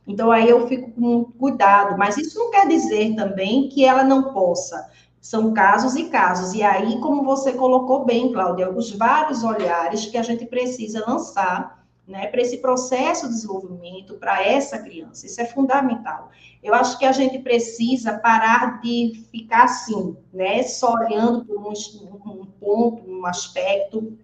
Então, aí eu fico com cuidado, mas isso não quer dizer também que ela não possa. São casos e casos. E aí, como você colocou bem, Cláudia, os vários olhares que a gente precisa lançar, né, para esse processo de desenvolvimento, para essa criança. Isso é fundamental. Eu acho que a gente precisa parar de ficar assim, né, só olhando por um ponto, um aspecto,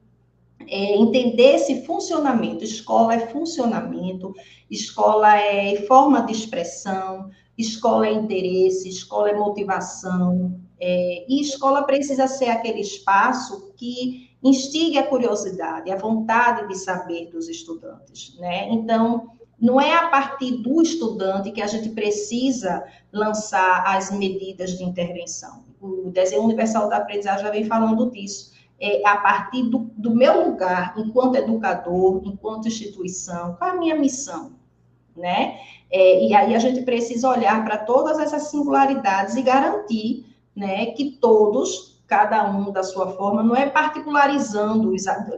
entender esse funcionamento. Escola é funcionamento, escola é forma de expressão, escola é interesse, escola é motivação, e escola precisa ser aquele espaço que instigue a curiosidade, a vontade de saber dos estudantes, né? Então, não é a partir do estudante que a gente precisa lançar as medidas de intervenção. O Desenho Universal da Aprendizagem já vem falando disso. A partir do meu lugar, enquanto educador, enquanto instituição, qual é a minha missão, né? E aí a gente precisa olhar para todas essas singularidades e garantir, né, que todos, cada um da sua forma, não é particularizando,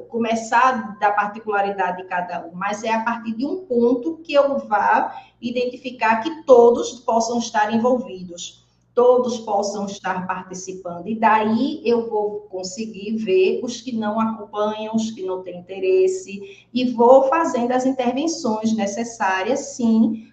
começar da particularidade de cada um, mas é a partir de um ponto que eu vá identificar que todos possam estar envolvidos, todos possam estar participando, e daí eu vou conseguir ver os que não acompanham, os que não têm interesse, e vou fazendo as intervenções necessárias, sim,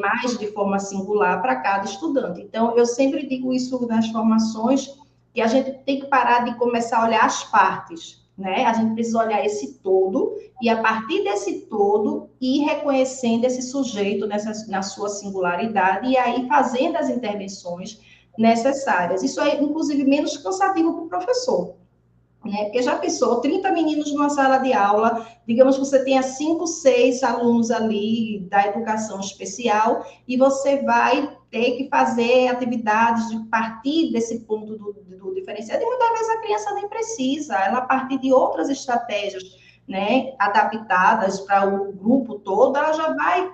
mais de forma singular para cada estudante. Então, eu sempre digo isso nas formações, que a gente tem que parar de começar a olhar as partes, né? A gente precisa olhar esse todo, e a partir desse todo, ir reconhecendo esse sujeito na sua singularidade, e aí fazendo as intervenções necessárias. Isso é, inclusive, menos cansativo para o professor, né? Porque já pensou, 30 meninos numa sala de aula, digamos que você tenha 5, 6 alunos ali da educação especial, e você vai ter que fazer atividades de partir desse ponto do diferenciado, e muitas vezes a criança nem precisa, ela, a partir de outras estratégias, né, adaptadas para o grupo todo, ela já vai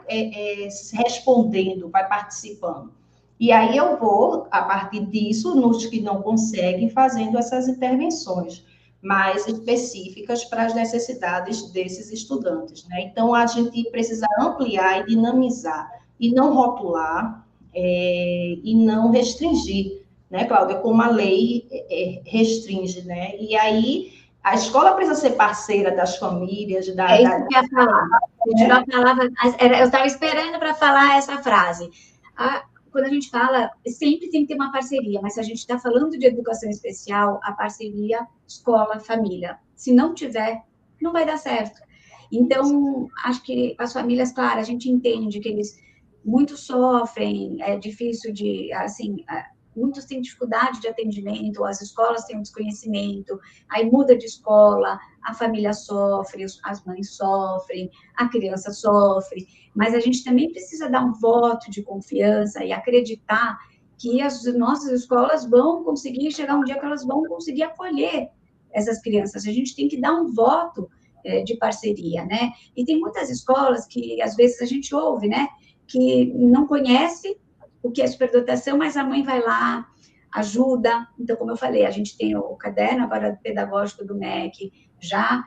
respondendo, vai participando. E aí eu vou, a partir disso, nos que não conseguem, fazendo essas intervenções mais específicas para as necessidades desses estudantes, né? Então, a gente precisa ampliar e dinamizar, e não rotular, e não restringir, né, Cláudia? Como a lei restringe, né? E aí, a escola precisa ser parceira das famílias, isso que eu ia falar. Eu estava esperando para falar essa frase. Quando a gente fala, sempre tem que ter uma parceria, mas se a gente está falando de educação especial, a parceria escola-família. Se não tiver, não vai dar certo. Então, acho que as famílias, claro, a gente entende que eles muito sofrem, é difícil de, assim, muitos têm dificuldade de atendimento, as escolas têm um desconhecimento, aí muda de escola, a família sofre, as mães sofrem, a criança sofre, mas a gente também precisa dar um voto de confiança e acreditar que as nossas escolas vão conseguir chegar um dia que elas vão conseguir acolher essas crianças. A gente tem que dar um voto de parceria, né? E tem muitas escolas que, às vezes, a gente ouve, né? Que não conhece o que é superdotação, mas a mãe vai lá, ajuda. Então, como eu falei, a gente tem o caderno agora pedagógico do MEC, já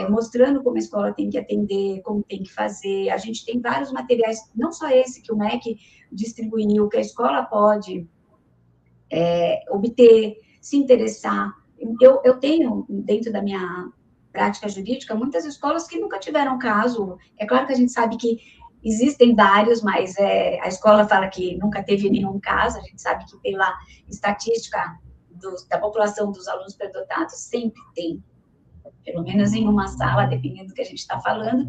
mostrando como a escola tem que atender, como tem que fazer. A gente tem vários materiais, não só esse que o MEC distribuiu, que a escola pode obter, se interessar. Eu tenho, dentro da minha prática jurídica, muitas escolas que nunca tiveram caso. É claro que a gente sabe que existem vários, mas a escola fala que nunca teve nenhum caso, a gente sabe que pela estatística da população dos alunos superdotados sempre tem, pelo menos em uma sala, dependendo do que a gente está falando,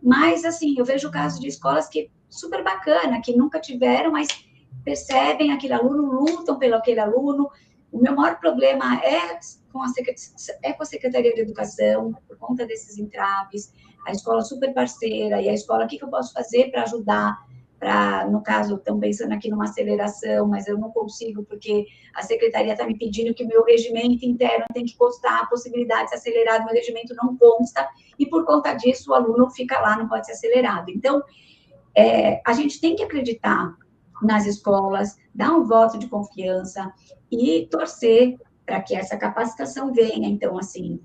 mas, assim, eu vejo casos de escolas que super bacana, que nunca tiveram, mas percebem aquele aluno, lutam pelo aquele aluno. O meu maior problema é com a Secretaria de Educação, por conta desses entraves, a escola super parceira, e a escola, o que eu posso fazer para ajudar? No caso, estão pensando aqui numa aceleração, mas eu não consigo, porque a secretaria está me pedindo que o meu regimento interno tem que constar a possibilidade de ser acelerado, meu regimento não consta, e por conta disso o aluno fica lá, não pode ser acelerado. Então, a gente tem que acreditar nas escolas, dar um voto de confiança e torcer para que essa capacitação venha. Então, assim,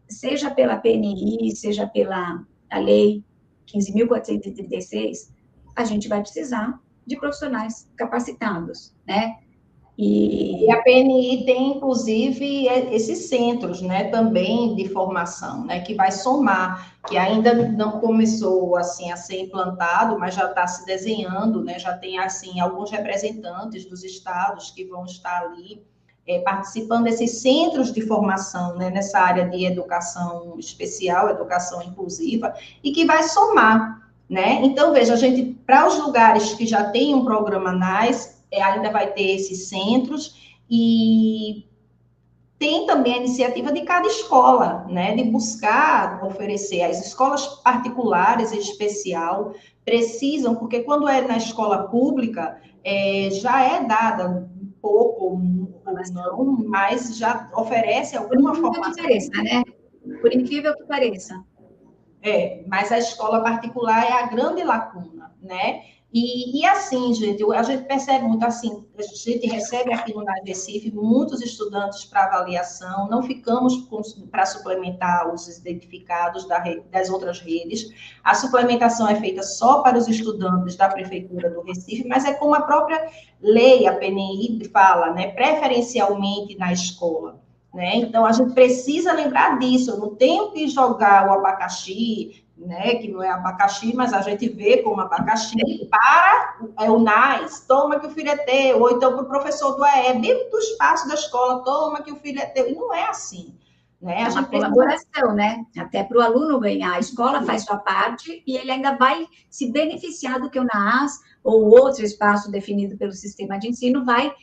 seja pela PNI, seja pela a lei 15.436, a gente vai precisar de profissionais capacitados, né? E a PNI tem, inclusive, esses centros, né, também de formação, né, que vai somar, que ainda não começou, assim, a ser implantado, mas já está se desenhando, né, já tem, assim, alguns representantes dos estados que vão estar ali participando desses centros de formação, né, nessa área de educação especial, educação inclusiva, e que vai somar, né? Então, veja, a gente, para os lugares que já tem um programa NAS, ainda vai ter esses centros, e tem também a iniciativa de cada escola, né, de buscar oferecer. As escolas particulares, em especial, precisam, porque quando é na escola pública, já é dada um pouco ou não, mas já oferece alguma formação. Por incrível que pareça, né? Por incrível que pareça. Mas a escola particular é a grande lacuna, né? E assim, gente, a gente percebe muito assim, a gente recebe aqui no NAS Recife muitos estudantes para avaliação, não ficamos para suplementar os identificados das outras redes. A suplementação é feita só para os estudantes da Prefeitura do Recife, mas é como a própria lei, a PNI, fala, né? Preferencialmente na escola. Né? Então, a gente precisa lembrar disso. Eu não tenho que jogar o abacaxi, né, que não é abacaxi, mas a gente vê como abacaxi, para o NAS, toma que o filho é teu, ou então para o professor do AE, dentro do espaço da escola, toma que o filho é teu. E não é assim. Né? É uma colaboração, né? Até para o aluno ganhar. A escola faz sua parte e ele ainda vai se beneficiar do que o NAS ou outro espaço definido pelo sistema de ensino vai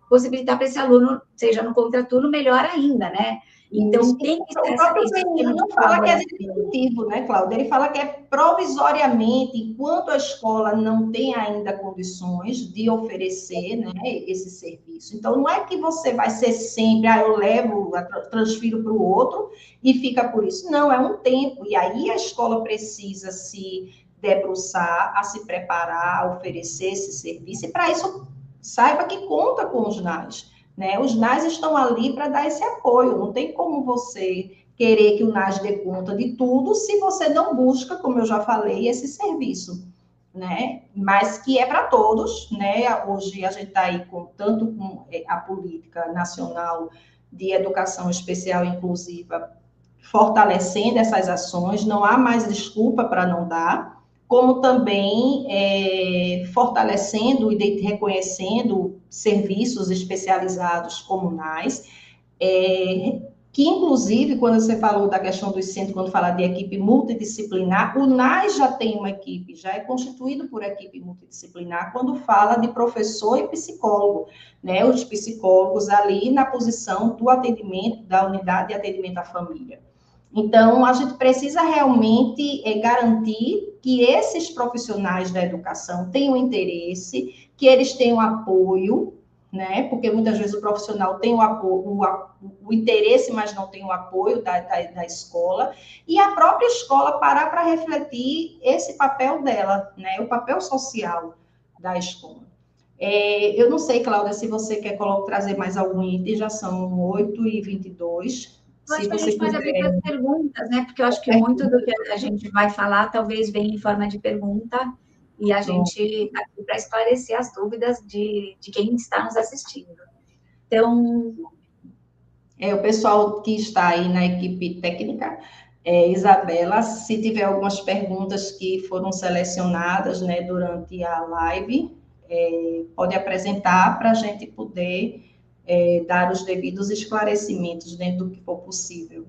possibilitar para esse aluno, seja no contraturno, melhor ainda, né? Então, tem que ser... O próprio PNI não fala que é definitivo, né, Cláudia? Ele fala que é provisoriamente, enquanto a escola não tem ainda condições de oferecer, né, esse serviço. Então, não é que você vai ser sempre, eu levo, transfiro para o outro e fica por isso. Não, é um tempo. E aí a escola precisa se debruçar, a se preparar, a oferecer esse serviço. E para isso, saiba que conta com os NAS, né? Os NAS estão ali para dar esse apoio, não tem como você querer que o NAS dê conta de tudo se você não busca, como eu já falei, esse serviço, né? Mas que é para todos, né? Hoje a gente está aí tanto com a política nacional de educação especial e inclusiva fortalecendo essas ações, não há mais desculpa para não dar, como também fortalecendo e reconhecendo serviços especializados comunais, que, inclusive, quando você falou da questão dos centros, quando fala de equipe multidisciplinar, o NAS já tem uma equipe, já é constituído por equipe multidisciplinar, quando fala de professor e psicólogo, né? Os psicólogos ali na posição do atendimento, da unidade de atendimento à família. Então, a gente precisa realmente garantir que esses profissionais da educação tenham interesse, que eles tenham apoio, né? Porque muitas vezes o profissional tem o interesse, mas não tem o apoio da escola, e a própria escola parar para refletir esse papel dela, né? O papel social da escola. Eu não sei, Cláudia, se você quer trazer mais algum item, já são 8h22. Eu acho que a gente pode abrir para as perguntas, né? Porque eu acho que muito do que a gente vai falar talvez venha em forma de pergunta, e a gente está aqui para esclarecer as dúvidas de quem está nos assistindo. Então... o pessoal que está aí na equipe técnica Isabela, se tiver algumas perguntas que foram selecionadas, né, durante a live, pode apresentar para a gente poder dar os devidos esclarecimentos dentro do que for possível.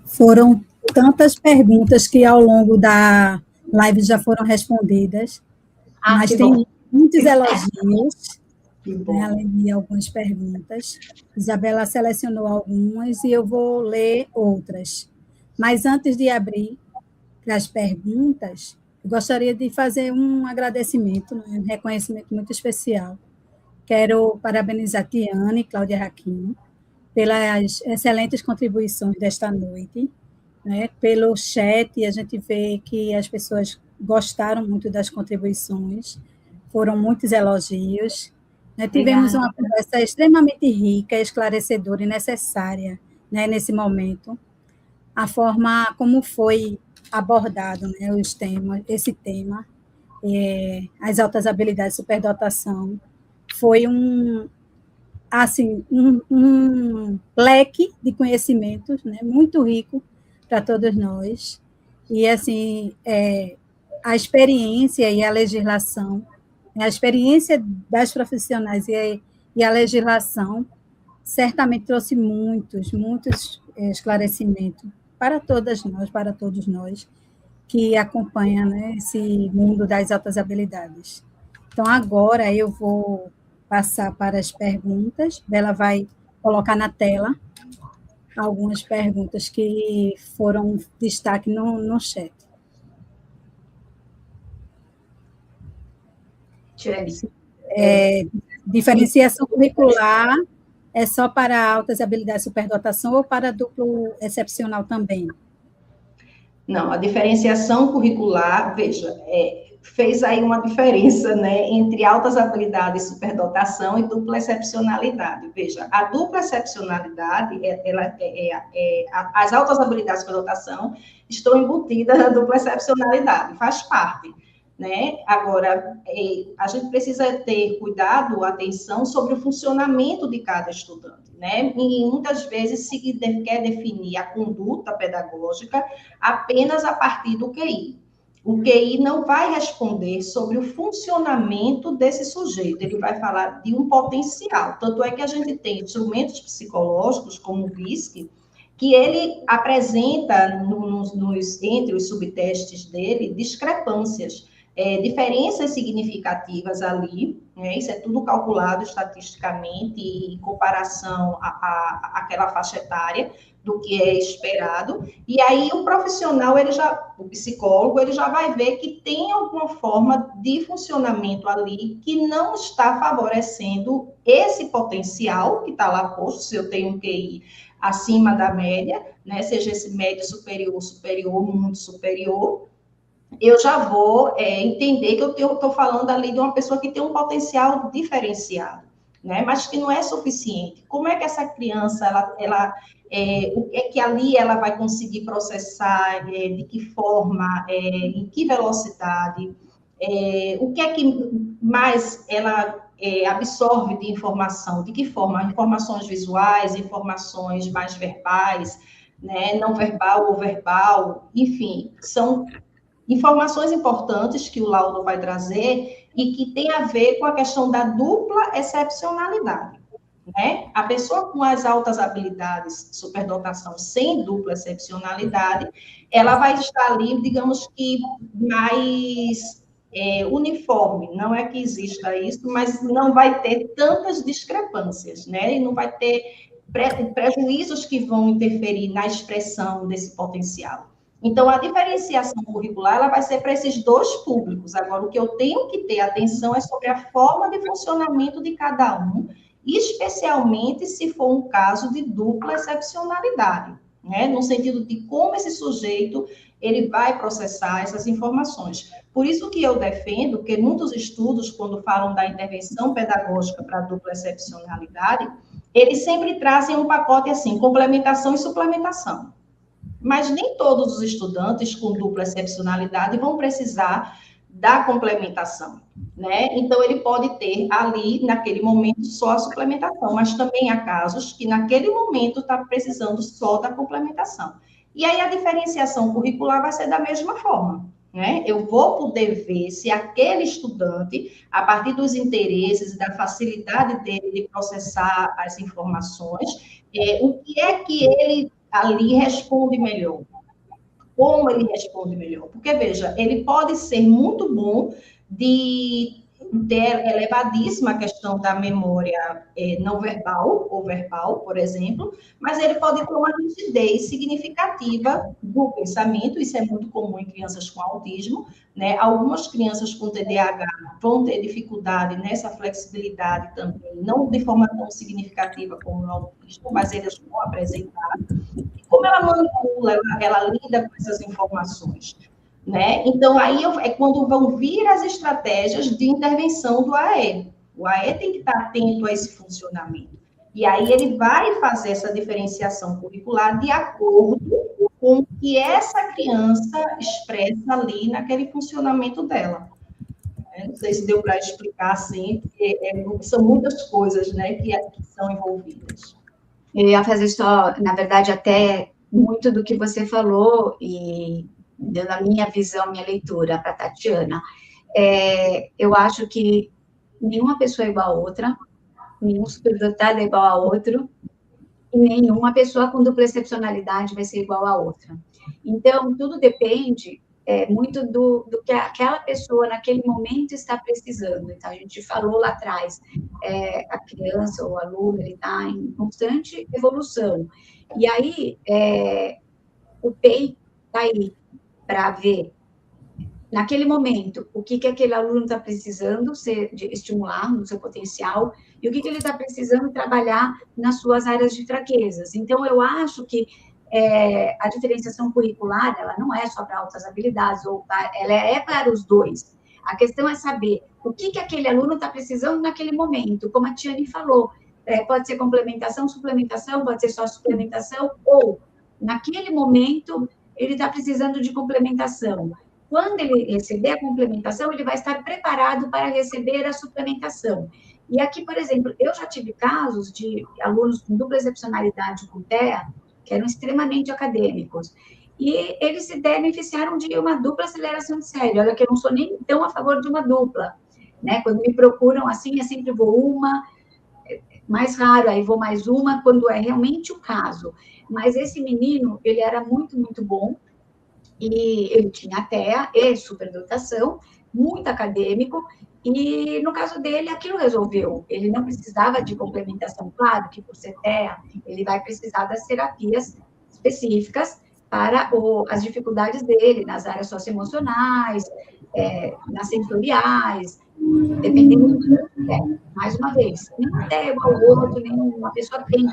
Foram tantas perguntas que ao longo da live já foram respondidas, mas tem muitos elogios, né, além de algumas perguntas. Isabela selecionou algumas e eu vou ler outras. Mas antes de abrir para as perguntas, eu gostaria de fazer um agradecimento, um reconhecimento muito especial. Quero parabenizar Tiane e Cláudia Raquin pelas excelentes contribuições desta noite, né? Pelo chat, a gente vê que as pessoas gostaram muito das contribuições, foram muitos elogios, né? Tivemos uma conversa extremamente rica, esclarecedora e necessária, né, nesse momento. A forma como foi abordado, né, esse tema, as altas habilidades de superdotação, foi um leque de conhecimentos, né, muito rico para todos nós. E, assim, a experiência e a legislação, a experiência das profissionais e a legislação certamente trouxe muitos esclarecimentos para todas nós, para todos nós que acompanham, né, esse mundo das altas habilidades. Então, agora eu vou passar para as perguntas. Bela vai colocar na tela algumas perguntas que foram destaque no chat. Diferenciação curricular é só para altas habilidades de superdotação ou para duplo excepcional também? Não, a diferenciação curricular, veja, fez aí uma diferença, né, entre altas habilidades de superdotação e dupla excepcionalidade. Veja, a dupla excepcionalidade, as altas habilidades de superdotação estão embutidas na dupla excepcionalidade, faz parte, né? Agora, a gente precisa ter cuidado, atenção sobre o funcionamento de cada estudante, né? E muitas vezes se quer definir a conduta pedagógica apenas a partir do QI. O QI não vai responder sobre o funcionamento desse sujeito, ele vai falar de um potencial. Tanto é que a gente tem instrumentos psicológicos, como o BISC, que ele apresenta entre os subtestes dele discrepâncias, diferenças significativas ali, né? Isso é tudo calculado estatisticamente em comparação àquela faixa etária do que é esperado, e aí o profissional, o psicólogo, ele já vai ver que tem alguma forma de funcionamento ali que não está favorecendo esse potencial que está lá posto, se eu tenho um QI acima da média, né? Seja esse médio superior, muito superior, eu já vou entender que eu estou falando ali de uma pessoa que tem um potencial diferenciado, né? Mas que não é suficiente. Como é que essa criança, o que é que ali ela vai conseguir processar, de que forma, em que velocidade, o que é que mais ela absorve de informação, de que forma? Informações visuais, informações mais verbais, né? Não verbal ou verbal, enfim, são informações importantes que o laudo vai trazer e que tem a ver com a questão da dupla excepcionalidade, né? A pessoa com as altas habilidades, superdotação sem dupla excepcionalidade, ela vai estar ali, digamos que, mais uniforme. Não é que exista isso, mas não vai ter tantas discrepâncias, né? E não vai ter prejuízos que vão interferir na expressão desse potencial. Então, a diferenciação curricular, ela vai ser para esses dois públicos. Agora, o que eu tenho que ter atenção é sobre a forma de funcionamento de cada um, especialmente se for um caso de dupla excepcionalidade, né? No sentido de como esse sujeito, ele vai processar essas informações. Por isso que eu defendo que muitos estudos, quando falam da intervenção pedagógica para dupla excepcionalidade, eles sempre trazem um pacote assim, complementação e suplementação. Mas nem todos os estudantes com dupla excepcionalidade vão precisar da complementação, né? Então, ele pode ter ali, naquele momento, só a suplementação, mas também há casos que, naquele momento, está precisando só da complementação. E aí, a diferenciação curricular vai ser da mesma forma, né? Eu vou poder ver se aquele estudante, a partir dos interesses e da facilidade dele de processar as informações, o que é que ele ali responde melhor. Como ele responde melhor. Porque, veja, ele pode ser muito bom de ter elevadíssima questão da memória não verbal, ou verbal, por exemplo, mas ele pode ter uma rigidez significativa do pensamento, isso é muito comum em crianças com autismo, né? Algumas crianças com TDAH vão ter dificuldade nessa flexibilidade também, não de forma tão significativa como no autismo, mas eles vão apresentar. Como ela manipula, ela lida com essas informações, né? Então, aí é quando vão vir as estratégias de intervenção do AE. O AE tem que estar atento a esse funcionamento. E aí ele vai fazer essa diferenciação curricular de acordo com o que essa criança expressa ali naquele funcionamento dela. Não sei se deu para explicar assim, porque são muitas coisas, né, que são envolvidas. Eu ia fazer só, na verdade, até muito do que você falou, e dando a minha visão, minha leitura para a Tatiana. Eu acho que nenhuma pessoa é igual a outra, nenhum superdotado é igual a outro, e nenhuma pessoa com dupla excepcionalidade vai ser igual a outra. Então, tudo depende muito do que aquela pessoa, naquele momento, está precisando. Então, a gente falou lá atrás, a criança ou o aluno, ele está em constante evolução. E aí, o PEI está aí para ver, naquele momento, o que aquele aluno está precisando de estimular no seu potencial e o que ele está precisando trabalhar nas suas áreas de fraquezas. Então, eu acho que a diferenciação curricular, ela não é só para altas habilidades, ela é para os dois. A questão é saber o que aquele aluno está precisando naquele momento, como a Tiane falou, pode ser complementação, suplementação, pode ser só suplementação, ou, naquele momento, ele está precisando de complementação. Quando ele receber a complementação, ele vai estar preparado para receber a suplementação. E aqui, por exemplo, eu já tive casos de alunos com dupla excepcionalidade com TEA, que eram extremamente acadêmicos, e eles se beneficiaram de uma dupla aceleração de série. Olha que eu não sou nem tão a favor de uma dupla, né? Quando me procuram assim, eu sempre vou uma, mais raro, aí vou mais uma, quando é realmente o caso. Mas esse menino, ele era muito, muito bom, e ele tinha TEA e superdotação, muito acadêmico, e no caso dele, aquilo resolveu. Ele não precisava de complementação, claro que por ser TEA, ele vai precisar das terapias específicas para as dificuldades dele, nas áreas socioemocionais, nas sensoriais, dependendo do que é. Mais uma vez, nenhum é igual ao outro, nenhuma pessoa tem.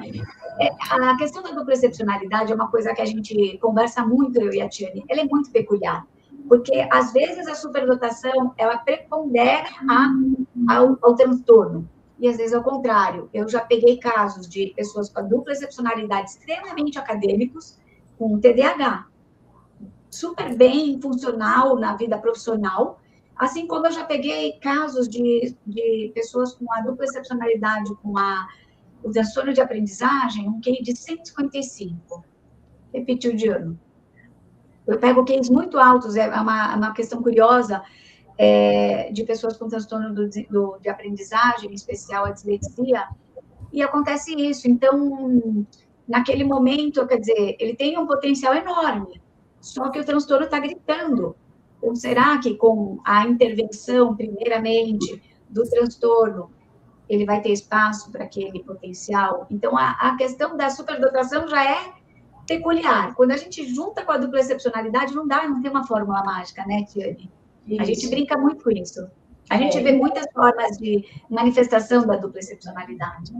A questão da dupla excepcionalidade é uma coisa que a gente conversa muito, eu e a Tiane, ela é muito peculiar, porque, às vezes, a superdotação, ela prepondera ao transtorno, e, às vezes, ao contrário. Eu já peguei casos de pessoas com a dupla excepcionalidade extremamente acadêmicos, com TDAH, super bem funcional na vida profissional, assim como eu já peguei casos de pessoas com a dupla excepcionalidade, com o transtorno de aprendizagem, um QI de 155, repetiu de ano. Eu pego QIs muito altos, é uma questão curiosa, de pessoas com transtorno de aprendizagem, em especial a dislexia, e acontece isso. Então, naquele momento, quer dizer, ele tem um potencial enorme, só que o transtorno está gritando. Ou será que com a intervenção, primeiramente, do transtorno, ele vai ter espaço para aquele potencial? Então, a questão da superdotação já é peculiar. Quando a gente junta com a dupla excepcionalidade, não tem uma fórmula mágica, né, Tiane? A gente brinca muito com isso. A gente vê muitas formas de manifestação da dupla excepcionalidade.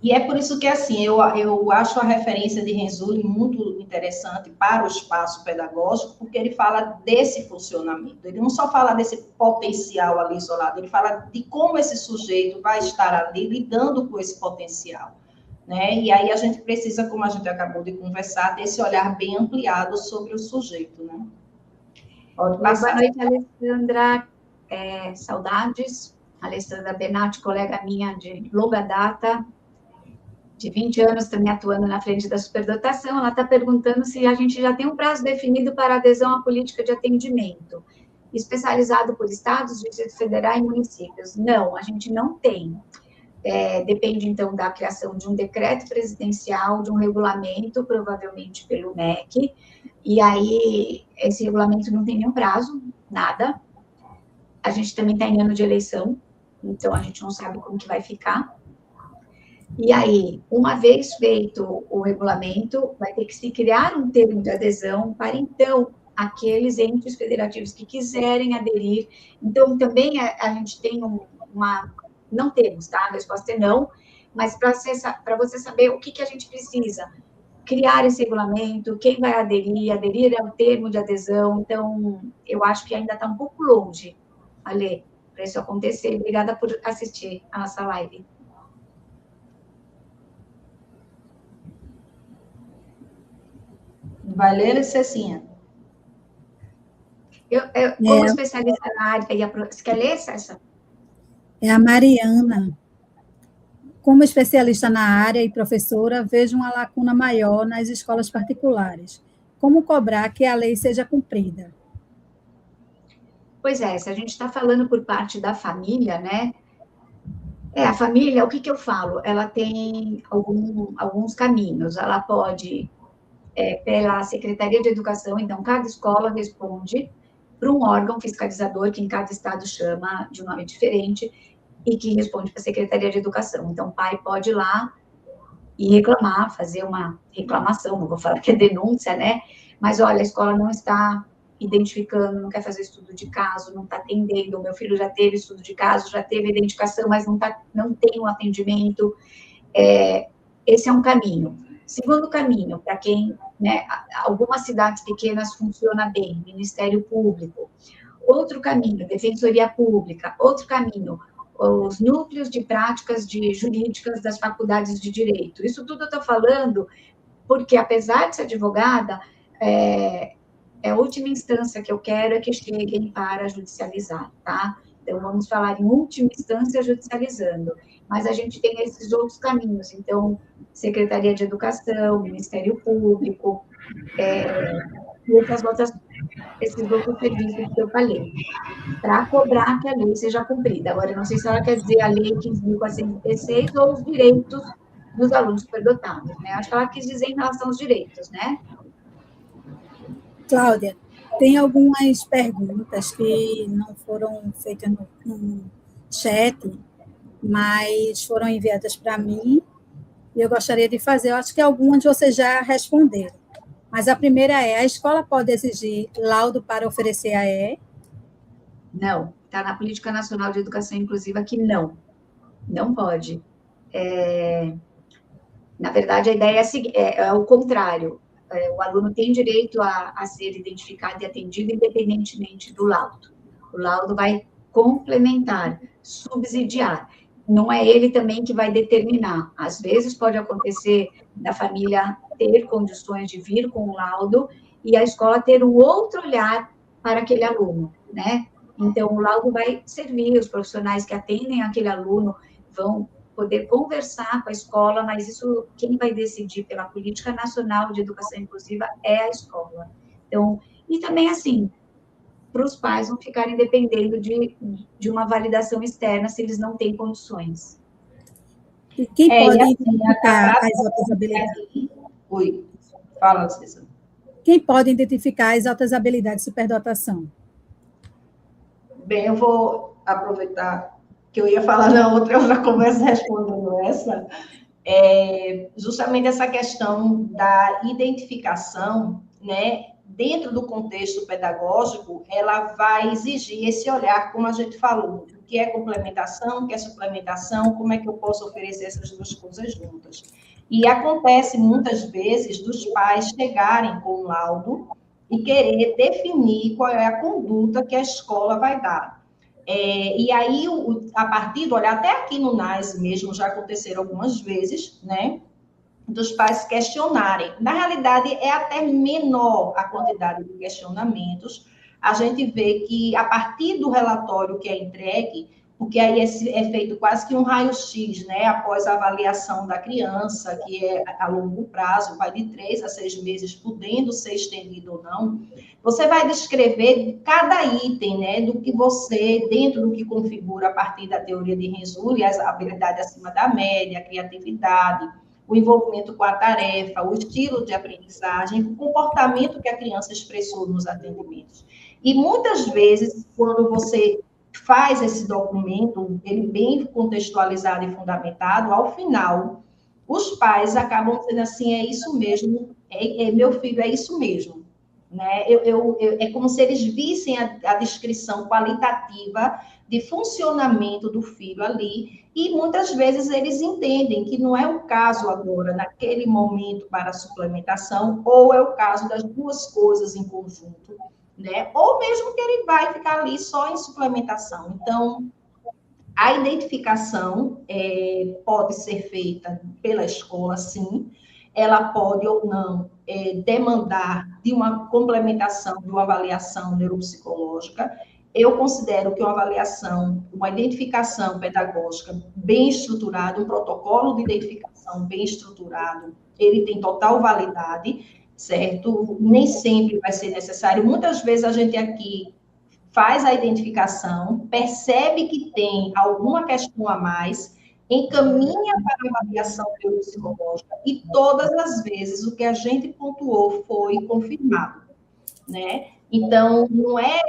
E é por isso que, assim, eu acho a referência de Renzulli muito interessante para o espaço pedagógico, porque ele fala desse funcionamento. Ele não só fala desse potencial ali isolado, ele fala de como esse sujeito vai estar ali lidando com esse potencial, né? E aí a gente precisa, como a gente acabou de conversar, ter esse olhar bem ampliado sobre o sujeito, né? Pode passar. Boa noite, Alessandra. saudades. A Alessandra Benatti, colega minha de longa data, de 20 anos também atuando na frente da superdotação, ela está perguntando se a gente já tem um prazo definido para adesão à política de atendimento, especializado por estados, Distrito Federal e municípios. Não, a gente não tem. Depende, então, da criação de um decreto presidencial, de um regulamento, provavelmente pelo MEC, e aí esse regulamento não tem nenhum prazo, nada. A gente também está em ano de eleição, então a gente não sabe como que vai ficar. E aí, uma vez feito o regulamento, vai ter que se criar um termo de adesão para, então, aqueles entes federativos que quiserem aderir. Então, também a gente tem uma... Não temos, tá? A resposta é não, mas para você saber o que a gente precisa, criar esse regulamento, quem vai aderir ao termo de adesão. Então, eu acho que ainda está um pouco longe, Ale, para isso acontecer. Obrigada por assistir a nossa live. Vai ler, Cecinha? Como especialista na área, você quer ler, Cessa? É a Mariana. Como especialista na área e professora, vejo uma lacuna maior nas escolas particulares. Como cobrar que a lei seja cumprida? Pois é, se a gente está falando por parte da família, né? A família, o que eu falo? Ela tem alguns caminhos. Ela pode, pela Secretaria de Educação, então, cada escola responde para um órgão fiscalizador, que em cada estado chama de um nome diferente, e que responde para a Secretaria de Educação. Então, o pai pode ir lá e reclamar, fazer uma reclamação, não vou falar que é denúncia, né? Mas, olha, a escola não está identificando, não quer fazer estudo de caso, não está atendendo, o meu filho já teve estudo de caso, já teve identificação, mas não tem um atendimento. Esse é um caminho. Segundo caminho, para quem, né, algumas cidades pequenas funciona bem, Ministério Público. Outro caminho, Defensoria Pública. Outro caminho, os núcleos de práticas jurídicas das faculdades de direito. Isso tudo eu estou falando porque, apesar de ser advogada, a última instância que eu quero é que cheguem para judicializar, tá? Então, vamos falar em última instância judicializando. Mas a gente tem esses outros caminhos. Então, Secretaria de Educação, Ministério Público, e esses outros serviços que eu falei, para cobrar que a lei seja cumprida. Agora, eu não sei se ela quer dizer a Lei 15.416 ou os direitos dos alunos superdotados, né? Acho que ela quis dizer em relação aos direitos, né? Cláudia, tem algumas perguntas que não foram feitas no chat, mas foram enviadas para mim, e eu gostaria de fazer. Eu acho que algumas vocês já responderam. Mas a primeira a escola pode exigir laudo para oferecer AE? Não, está na Política Nacional de Educação Inclusiva que não pode. Na verdade, a ideia é o contrário. O aluno tem direito a ser identificado e atendido independentemente do laudo. O laudo vai complementar, subsidiar. Não é ele também que vai determinar. Às vezes pode acontecer da família ter condições de vir com o laudo e a escola ter um outro olhar para aquele aluno, né? Então, o laudo vai servir, os profissionais que atendem aquele aluno vão poder conversar com a escola, mas isso, quem vai decidir pela Política Nacional de Educação Inclusiva é a escola. Então, e também, assim, para os pais não ficarem dependendo de uma validação externa se eles não têm condições. E quem pode identificar as altas habilidades? Oi, fala, César. Quem pode identificar as altas habilidades de superdotação? Bem, eu vou aproveitar que eu ia falar na outra conversa respondendo essa, justamente essa questão da identificação, né, dentro do contexto pedagógico, ela vai exigir esse olhar, como a gente falou, o que é complementação, o que é suplementação, como é que eu posso oferecer essas duas coisas juntas. E acontece muitas vezes dos pais chegarem com um laudo e querer definir qual é a conduta que a escola vai dar. E aí, a partir do olhar, até aqui no NAS mesmo, já aconteceram algumas vezes, né, dos pais questionarem. Na realidade, é até menor a quantidade de questionamentos, a gente vê que, a partir do relatório que é entregue, porque aí é feito quase que um raio-x, né, após a avaliação da criança, que é a longo prazo, vai de 3 a 6 meses, podendo ser estendido ou não, você vai descrever cada item, né, do que você, dentro do que configura a partir da teoria de Renzulli, a habilidade acima da média, a criatividade, o envolvimento com a tarefa, o estilo de aprendizagem, o comportamento que a criança expressou nos atendimentos. E muitas vezes, quando você faz esse documento, ele bem contextualizado e fundamentado, ao final, os pais acabam dizendo assim, é isso mesmo, meu filho, é isso mesmo. Né? É como se eles vissem a descrição qualitativa de funcionamento do filho ali, e muitas vezes eles entendem que não é o caso agora, naquele momento, para a suplementação, ou é o caso das duas coisas em conjunto, né? Ou mesmo que ele vai ficar ali só em suplementação. Então, a identificação pode ser feita pela escola, sim, ela pode ou não demandar de uma complementação, de uma avaliação neuropsicológica. Eu considero que uma avaliação, uma identificação pedagógica bem estruturada, um protocolo de identificação bem estruturado, ele tem total validade, certo? Nem sempre vai ser necessário. Muitas vezes a gente aqui faz a identificação, percebe que tem alguma questão a mais, encaminha para a avaliação neuropsicológica e todas as vezes o que a gente pontuou foi confirmado, né? Então, não é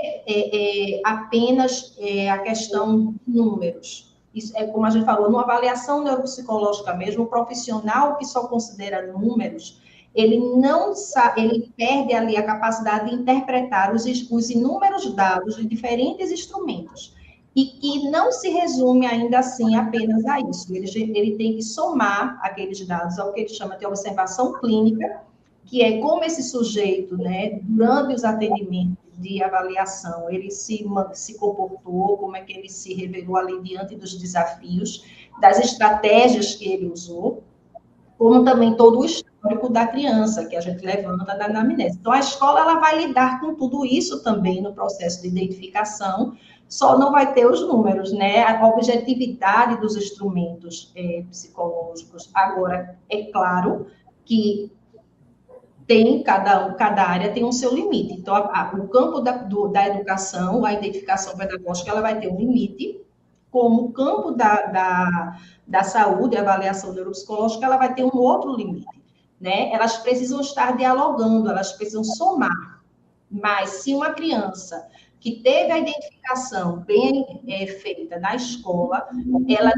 apenas a questão de números. Isso é como a gente falou, numa avaliação neuropsicológica mesmo, o profissional que só considera números, ele não sabe, ele perde ali a capacidade de interpretar os inúmeros dados de diferentes instrumentos, e que não se resume ainda assim apenas a isso. Ele tem que somar aqueles dados ao que ele chama de observação clínica, que é como esse sujeito, né, durante os atendimentos de avaliação, ele se comportou, como é que ele se revelou ali diante dos desafios, das estratégias que ele usou, como também todo o histórico da criança, que a gente levanta da anamnese. Então, a escola ela vai lidar com tudo isso também no processo de identificação, só não vai ter os números, né? A objetividade dos instrumentos psicológicos. Agora, é claro que tem cada área tem um seu limite. Então, o campo da educação, a identificação pedagógica, ela vai ter um limite, como o campo da saúde, a avaliação neuropsicológica, ela vai ter um outro limite, né? Elas precisam estar dialogando, elas precisam somar. Mas se uma criança que teve a identificação bem feita na escola, ela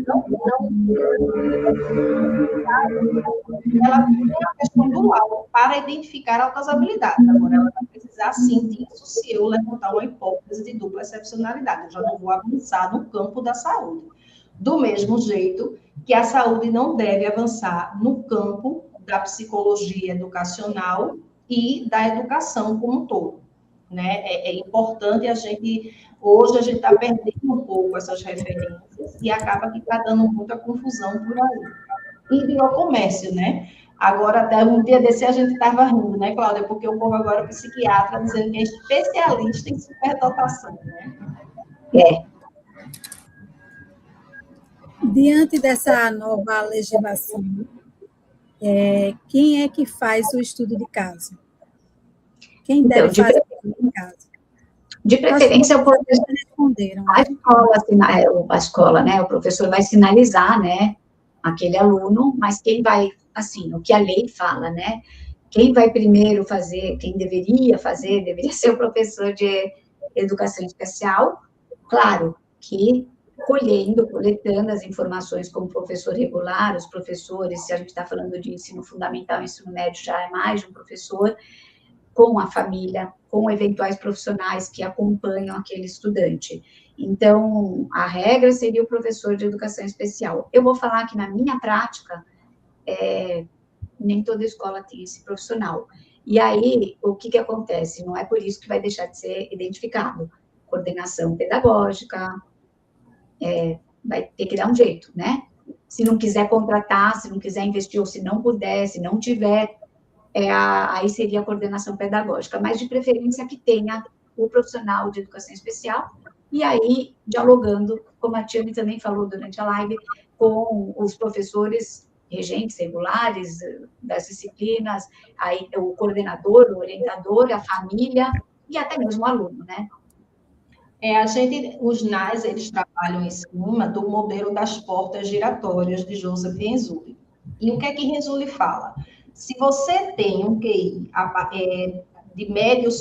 ela tem a questão do alto para identificar altas habilidades. Agora, ela vai precisar, sim, disso se eu levantar uma hipótese de dupla excepcionalidade. Eu já não vou avançar no campo da saúde. Do mesmo jeito que a saúde não deve avançar no campo da psicologia educacional e da educação como um todo. Né? É importante hoje a gente está perdendo um pouco essas referências e acaba que está dando muita confusão por aí. E virou comércio, né? Agora, até um dia desse a gente estava rindo, né, Cláudia? Porque o povo agora é psiquiatra dizendo que é especialista em superdotação, né? Diante dessa nova legislação, quem é que faz o estudo de caso? Quem deve fazer o estudo de caso? De preferência, o professor responderam. A escola, né? O professor vai sinalizar, né? Aquele aluno, mas quem vai, assim, o que a lei fala, né? Quem vai primeiro fazer, quem deveria fazer, deveria ser o professor de educação especial, claro que coletando as informações como professor regular, os professores, se a gente está falando de ensino fundamental, ensino médio, já é mais de um professor, com a família, com eventuais profissionais que acompanham aquele estudante. Então, a regra seria o professor de educação especial. Eu vou falar que na minha prática, nem toda escola tem esse profissional. E aí, o que acontece? Não é por isso que vai deixar de ser identificado. Coordenação pedagógica, vai ter que dar um jeito, né? Se não quiser contratar, se não quiser investir, ou se não puder, se não tiver, aí seria a coordenação pedagógica, mas de preferência que tenha o profissional de educação especial, e aí dialogando, como a Tiane também falou durante a live, com os professores regentes regulares das disciplinas, aí o coordenador, o orientador, a família e até mesmo o aluno, né? Os NAS, eles trabalham em cima do modelo das portas giratórias de Joseph Renzulli. E o que é que Renzulli fala? Se você tem um QI de médio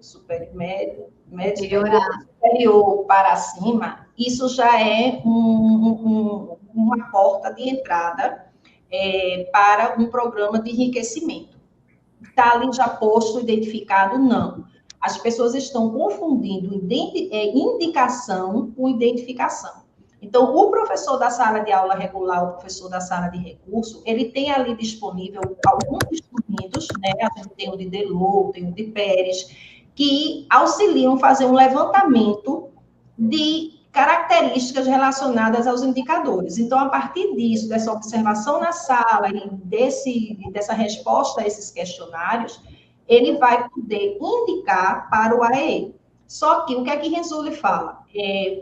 superior para cima, isso já é uma porta de entrada para um programa de enriquecimento. Está ali já posto, identificado? Não. As pessoas estão confundindo indicação com identificação. Então, o professor da sala de aula regular, o professor da sala de recurso, ele tem ali disponível alguns instrumentos, né? A gente tem o de Delô, tem o de Pérez, que auxiliam a fazer um levantamento de características relacionadas aos indicadores. Então, a partir disso, dessa observação na sala e dessa resposta a esses questionários, ele vai poder indicar para o AEE. Só que o que é que Renzulli fala?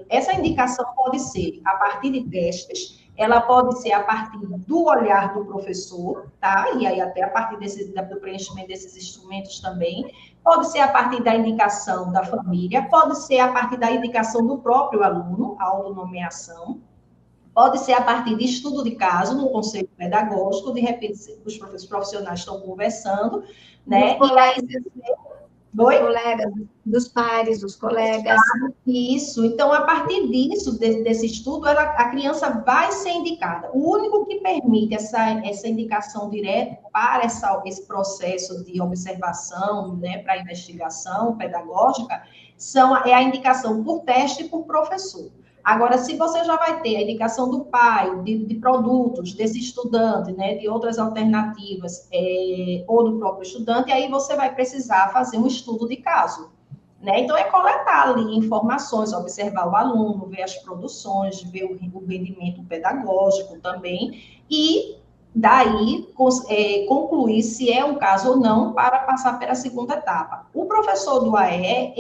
Essa indicação pode ser a partir de testes, ela pode ser a partir do olhar do professor, tá? E aí até a partir do preenchimento desses instrumentos também, pode ser a partir da indicação da família, pode ser a partir da indicação do próprio aluno, a autonomeação, pode ser a partir de estudo de caso, no conselho pedagógico, de repente os profissionais estão conversando, né? Dos colegas, dos pares, dos colegas. Isso. Então, a partir disso, desse estudo, a criança vai ser indicada. O único que permite essa indicação direta para esse processo de observação, né, para a investigação pedagógica, é a indicação por teste e por professor. Agora, se você já vai ter a indicação do pai, de produtos desse estudante, né, de outras alternativas, ou do próprio estudante, aí você vai precisar fazer um estudo de caso, né? Então, é coletar ali informações, observar o aluno, ver as produções, ver o rendimento pedagógico também, e daí concluir se é um caso ou não para passar pela segunda etapa. O professor do AE,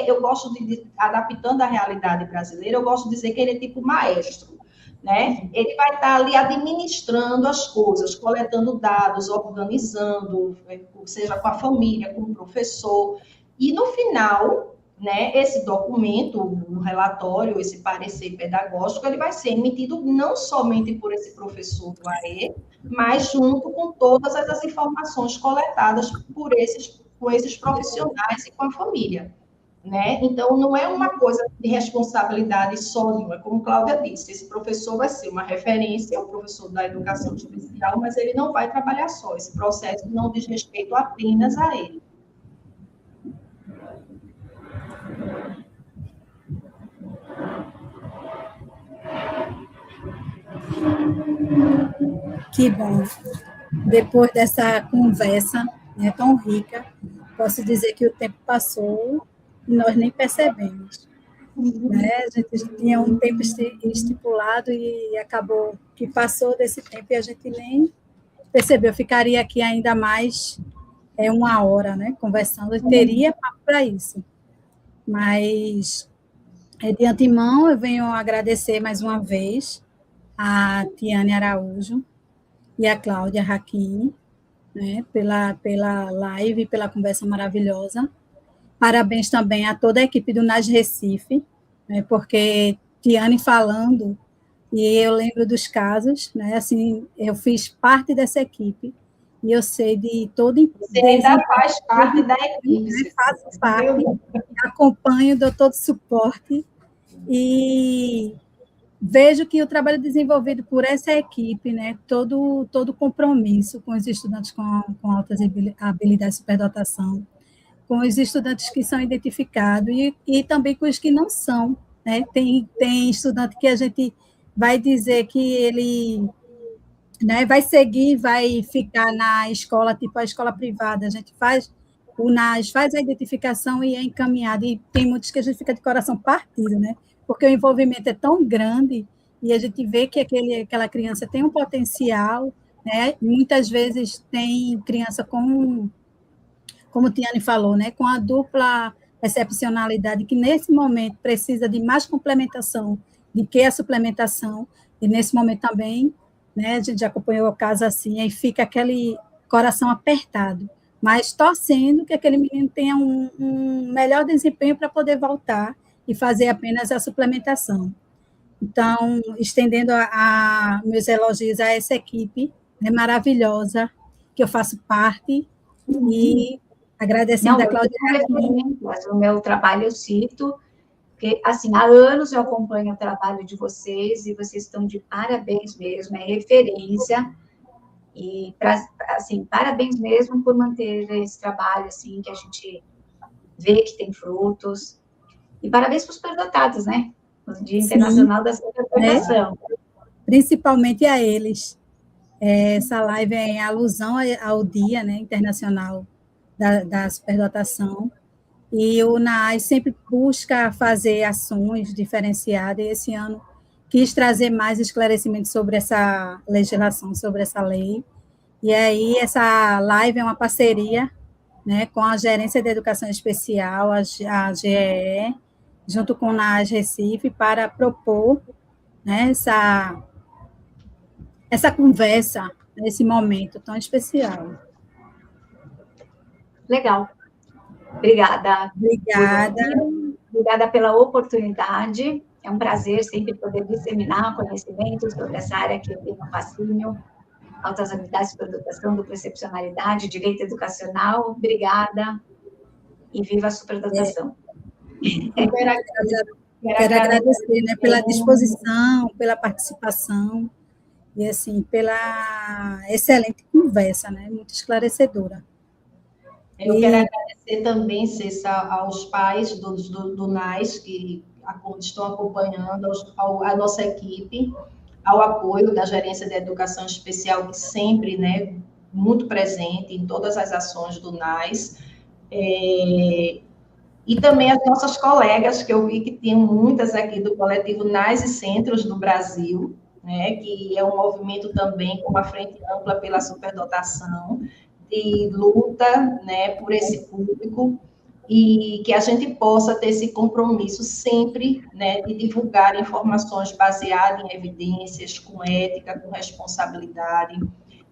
eu gosto adaptando a realidade brasileira, eu gosto de dizer que ele é tipo maestro, né? Ele vai estar ali administrando as coisas, coletando dados, organizando, seja com a família, com o professor, e no final, né, esse documento, um relatório, esse parecer pedagógico, ele vai ser emitido não somente por esse professor do AE, mas junto com todas as informações coletadas por esses profissionais e com a família, né? Então, não é uma coisa de responsabilidade só de uma, como Cláudia disse, esse professor vai ser uma referência, o professor da educação especial, mas ele não vai trabalhar só, esse processo não diz respeito apenas a ele. Que bom. Depois dessa conversa, né, tão rica, posso dizer que o tempo passou e nós nem percebemos. Né? A gente tinha um tempo estipulado e acabou que passou desse tempo e a gente nem percebeu. Eu ficaria aqui ainda mais 1 hora, né, conversando, eu teria papo para isso. Mas, de antemão, eu venho agradecer mais uma vez a Tiane Araújo e a Cláudia Hakim, né, pela live, pela conversa maravilhosa. Parabéns também a toda a equipe do NAS Recife, né, porque Tiane falando, e eu lembro dos casos, né, assim, eu fiz parte dessa equipe, e eu sei de todo... Você ainda faz parte da equipe. Faço parte, acompanho, dou todo suporte, e vejo que o trabalho desenvolvido por essa equipe, né, todo compromisso com os estudantes com altas habilidades de superdotação, com os estudantes que são identificados e também com os que não são, né? Tem estudante que a gente vai dizer que ele, né, vai seguir, vai ficar na escola, tipo a escola privada, a gente faz o NAS, faz a identificação e é encaminhado, e tem muitos que a gente fica de coração partido, né? Porque o envolvimento é tão grande e a gente vê que aquela criança tem um potencial, né? Muitas vezes tem criança com como Tiane falou, né, com a dupla excepcionalidade, que nesse momento precisa de mais complementação do que a suplementação, e nesse momento também, né, a gente já acompanhou o caso assim, aí fica aquele coração apertado, mas torcendo que aquele menino tenha um melhor desempenho para poder voltar e fazer apenas a suplementação. Então, estendendo meus elogios a essa equipe, né, maravilhosa, que eu faço parte, e agradecendo a Cláudia. O meu trabalho eu cito, porque, assim, há anos eu acompanho o trabalho de vocês, e vocês estão de parabéns mesmo, é referência, e, assim, parabéns mesmo por manter esse trabalho, assim, que a gente vê que tem frutos, e parabéns para os superdotados, né? O Dia Internacional da Superdotação. Principalmente a eles. Essa live é em alusão ao Dia, né, Internacional da Superdotação, e o NAAS sempre busca fazer ações diferenciadas, e esse ano quis trazer mais esclarecimentos sobre essa legislação, sobre essa lei, e aí essa live é uma parceria, né, com a Gerência de Educação Especial, a GEE, junto com o NAAS Recife, para propor, né, essa conversa nesse momento tão especial. Legal. Obrigada. Obrigada pela oportunidade. É um prazer sempre poder disseminar conhecimento sobre essa área que eu tenho um fascínio, altas habilidades de superdotação, dupla excepcionalidade, direito educacional. Obrigada e viva a superdotação. Quero agradecer, né, pela disposição, pela participação e, assim, pela excelente conversa, né, muito esclarecedora. Eu quero agradecer também, Cessa, aos pais do NAAS que estão acompanhando, a nossa equipe, ao apoio da Gerência de Educação Especial, que sempre, né, muito presente em todas as ações do NAAS, e também as nossas colegas, que eu vi que tinham muitas aqui do coletivo NAAS e Centros do Brasil, né, que é um movimento também com uma frente ampla pela superdotação, de luta, né, por esse público, e que a gente possa ter esse compromisso sempre, né, de divulgar informações baseadas em evidências, com ética, com responsabilidade.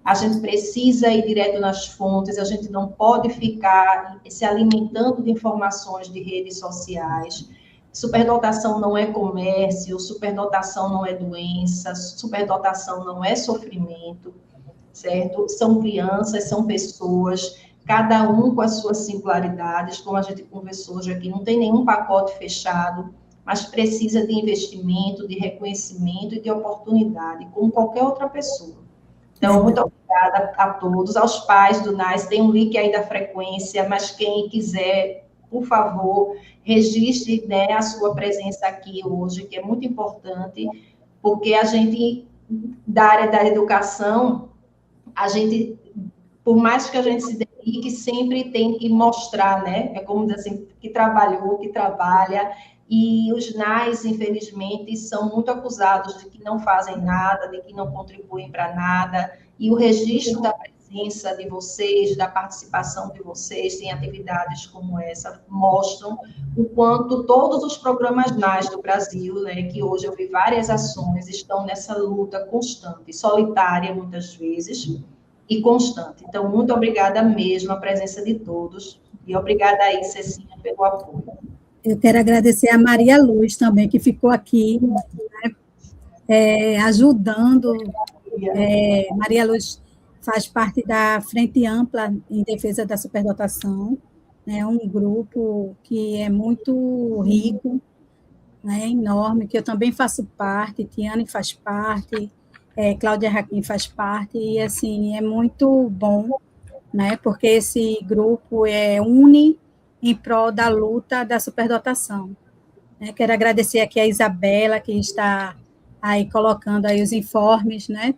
A gente precisa ir direto nas fontes, a gente não pode ficar se alimentando de informações de redes sociais. Superdotação não é comércio, superdotação não é doença, superdotação não é sofrimento, certo? São crianças, são pessoas, cada um com as suas singularidades, como a gente conversou hoje aqui, não tem nenhum pacote fechado, mas precisa de investimento, de reconhecimento e de oportunidade, como qualquer outra pessoa. Então, muito obrigada a todos, aos pais do NAAS, tem um link aí da frequência, mas quem quiser, por favor, registre, né, a sua presença aqui hoje, que é muito importante, porque a gente, da área da educação, a gente, por mais que a gente se dedique, sempre tem que mostrar, né? É como dizer assim, que trabalhou, que trabalha, e os NAAS, infelizmente, são muito acusados de que não fazem nada, de que não contribuem para nada, e o registro da presença de vocês, da participação de vocês em atividades como essa, mostram o quanto todos os programas NAAS do Brasil, né, que hoje eu vi várias ações, estão nessa luta constante, solitária muitas vezes, e constante. Então, muito obrigada mesmo a presença de todos, e obrigada aí, Cecinha, pelo apoio. Eu quero agradecer a Maria Luz também, que ficou aqui, né, ajudando. Maria Luz faz parte da Frente Ampla em Defesa da Superdotação, né, um grupo que é muito rico, né, enorme, que eu também faço parte, Tiane faz parte, Cláudia Raquim faz parte, e, assim, é muito bom, né, porque esse grupo une em prol da luta da superdotação. Quero agradecer aqui a Isabela, que está aí colocando aí os informes, né,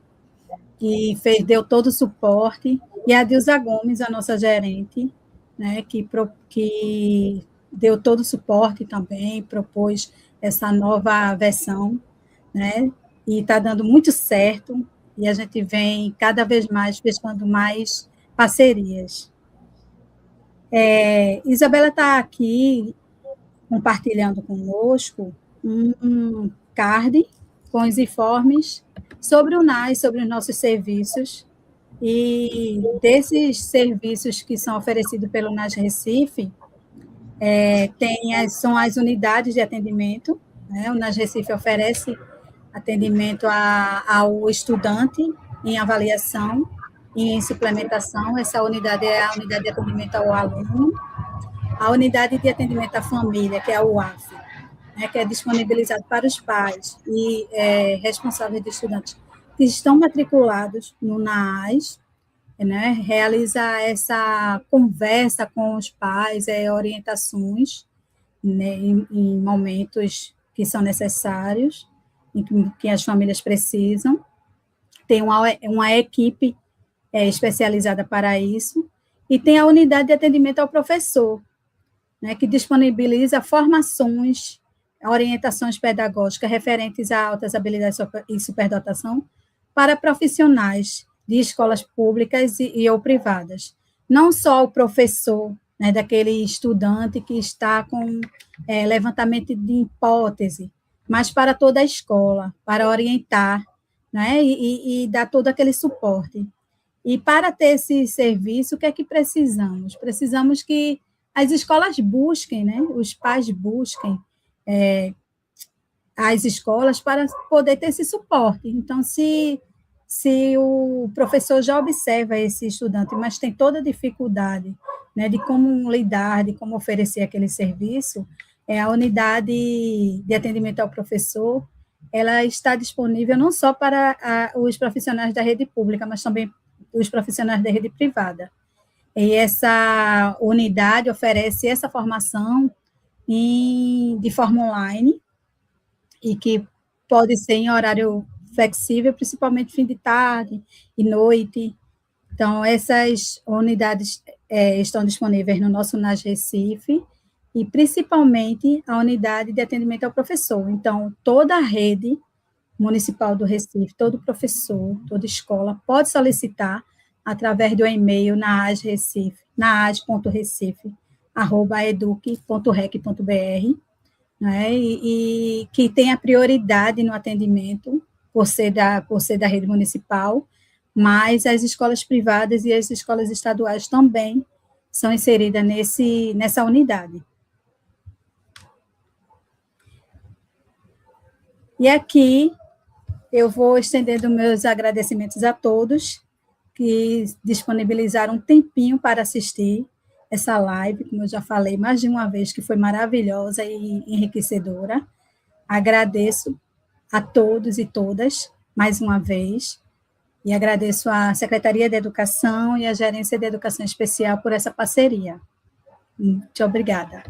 que deu todo o suporte, e a Dilza Gomes, a nossa gerente, né, que deu todo o suporte também, propôs essa nova versão, né, e está dando muito certo, e a gente vem cada vez mais fechando mais parcerias. Isabela está aqui compartilhando conosco um card com os informes sobre o NAS, sobre os nossos serviços, e desses serviços que são oferecidos pelo NAS Recife, são as unidades de atendimento, né? O NAS Recife oferece atendimento ao estudante em avaliação e em suplementação. Essa unidade é a unidade de atendimento ao aluno, a unidade de atendimento à família, que é a UAF, né, que é disponibilizado para os pais e responsáveis de estudantes que estão matriculados no NAS, né, realiza essa conversa com os pais, orientações, né, em momentos que são necessários, em que as famílias precisam. Tem uma equipe especializada para isso, e tem a unidade de atendimento ao professor, né, que disponibiliza formações, orientações pedagógicas referentes a altas habilidades e superdotação para profissionais de escolas públicas ou privadas. Não só o professor, né, daquele estudante que está com levantamento de hipótese, mas para toda a escola, para orientar, né, e dar todo aquele suporte. E para ter esse serviço, o que é que precisamos? Precisamos que as escolas busquem, né, os pais busquem as escolas para poder ter esse suporte. Então, se o professor já observa esse estudante, mas tem toda a dificuldade, né, de como lidar, de como oferecer aquele serviço, a unidade de atendimento ao professor, ela está disponível não só para os profissionais da rede pública, mas também os profissionais da rede privada. E essa unidade oferece essa formação de forma online, e que pode ser em horário flexível, principalmente fim de tarde e noite. Então, essas unidades estão disponíveis no nosso NAS Recife, e principalmente a unidade de atendimento ao professor. Então, toda a rede municipal do Recife, todo professor, toda escola pode solicitar através do e-mail naas.recife@educ.rec.br, né, e que tenha prioridade no atendimento, por ser da rede municipal, mas as escolas privadas e as escolas estaduais também são inseridas nessa unidade. E aqui eu vou estendendo meus agradecimentos a todos que disponibilizaram um tempinho para assistir essa live, como eu já falei mais de uma vez, que foi maravilhosa e enriquecedora. Agradeço a todos e todas, mais uma vez, e agradeço à Secretaria de Educação e à Gerência de Educação Especial por essa parceria. Muito obrigada.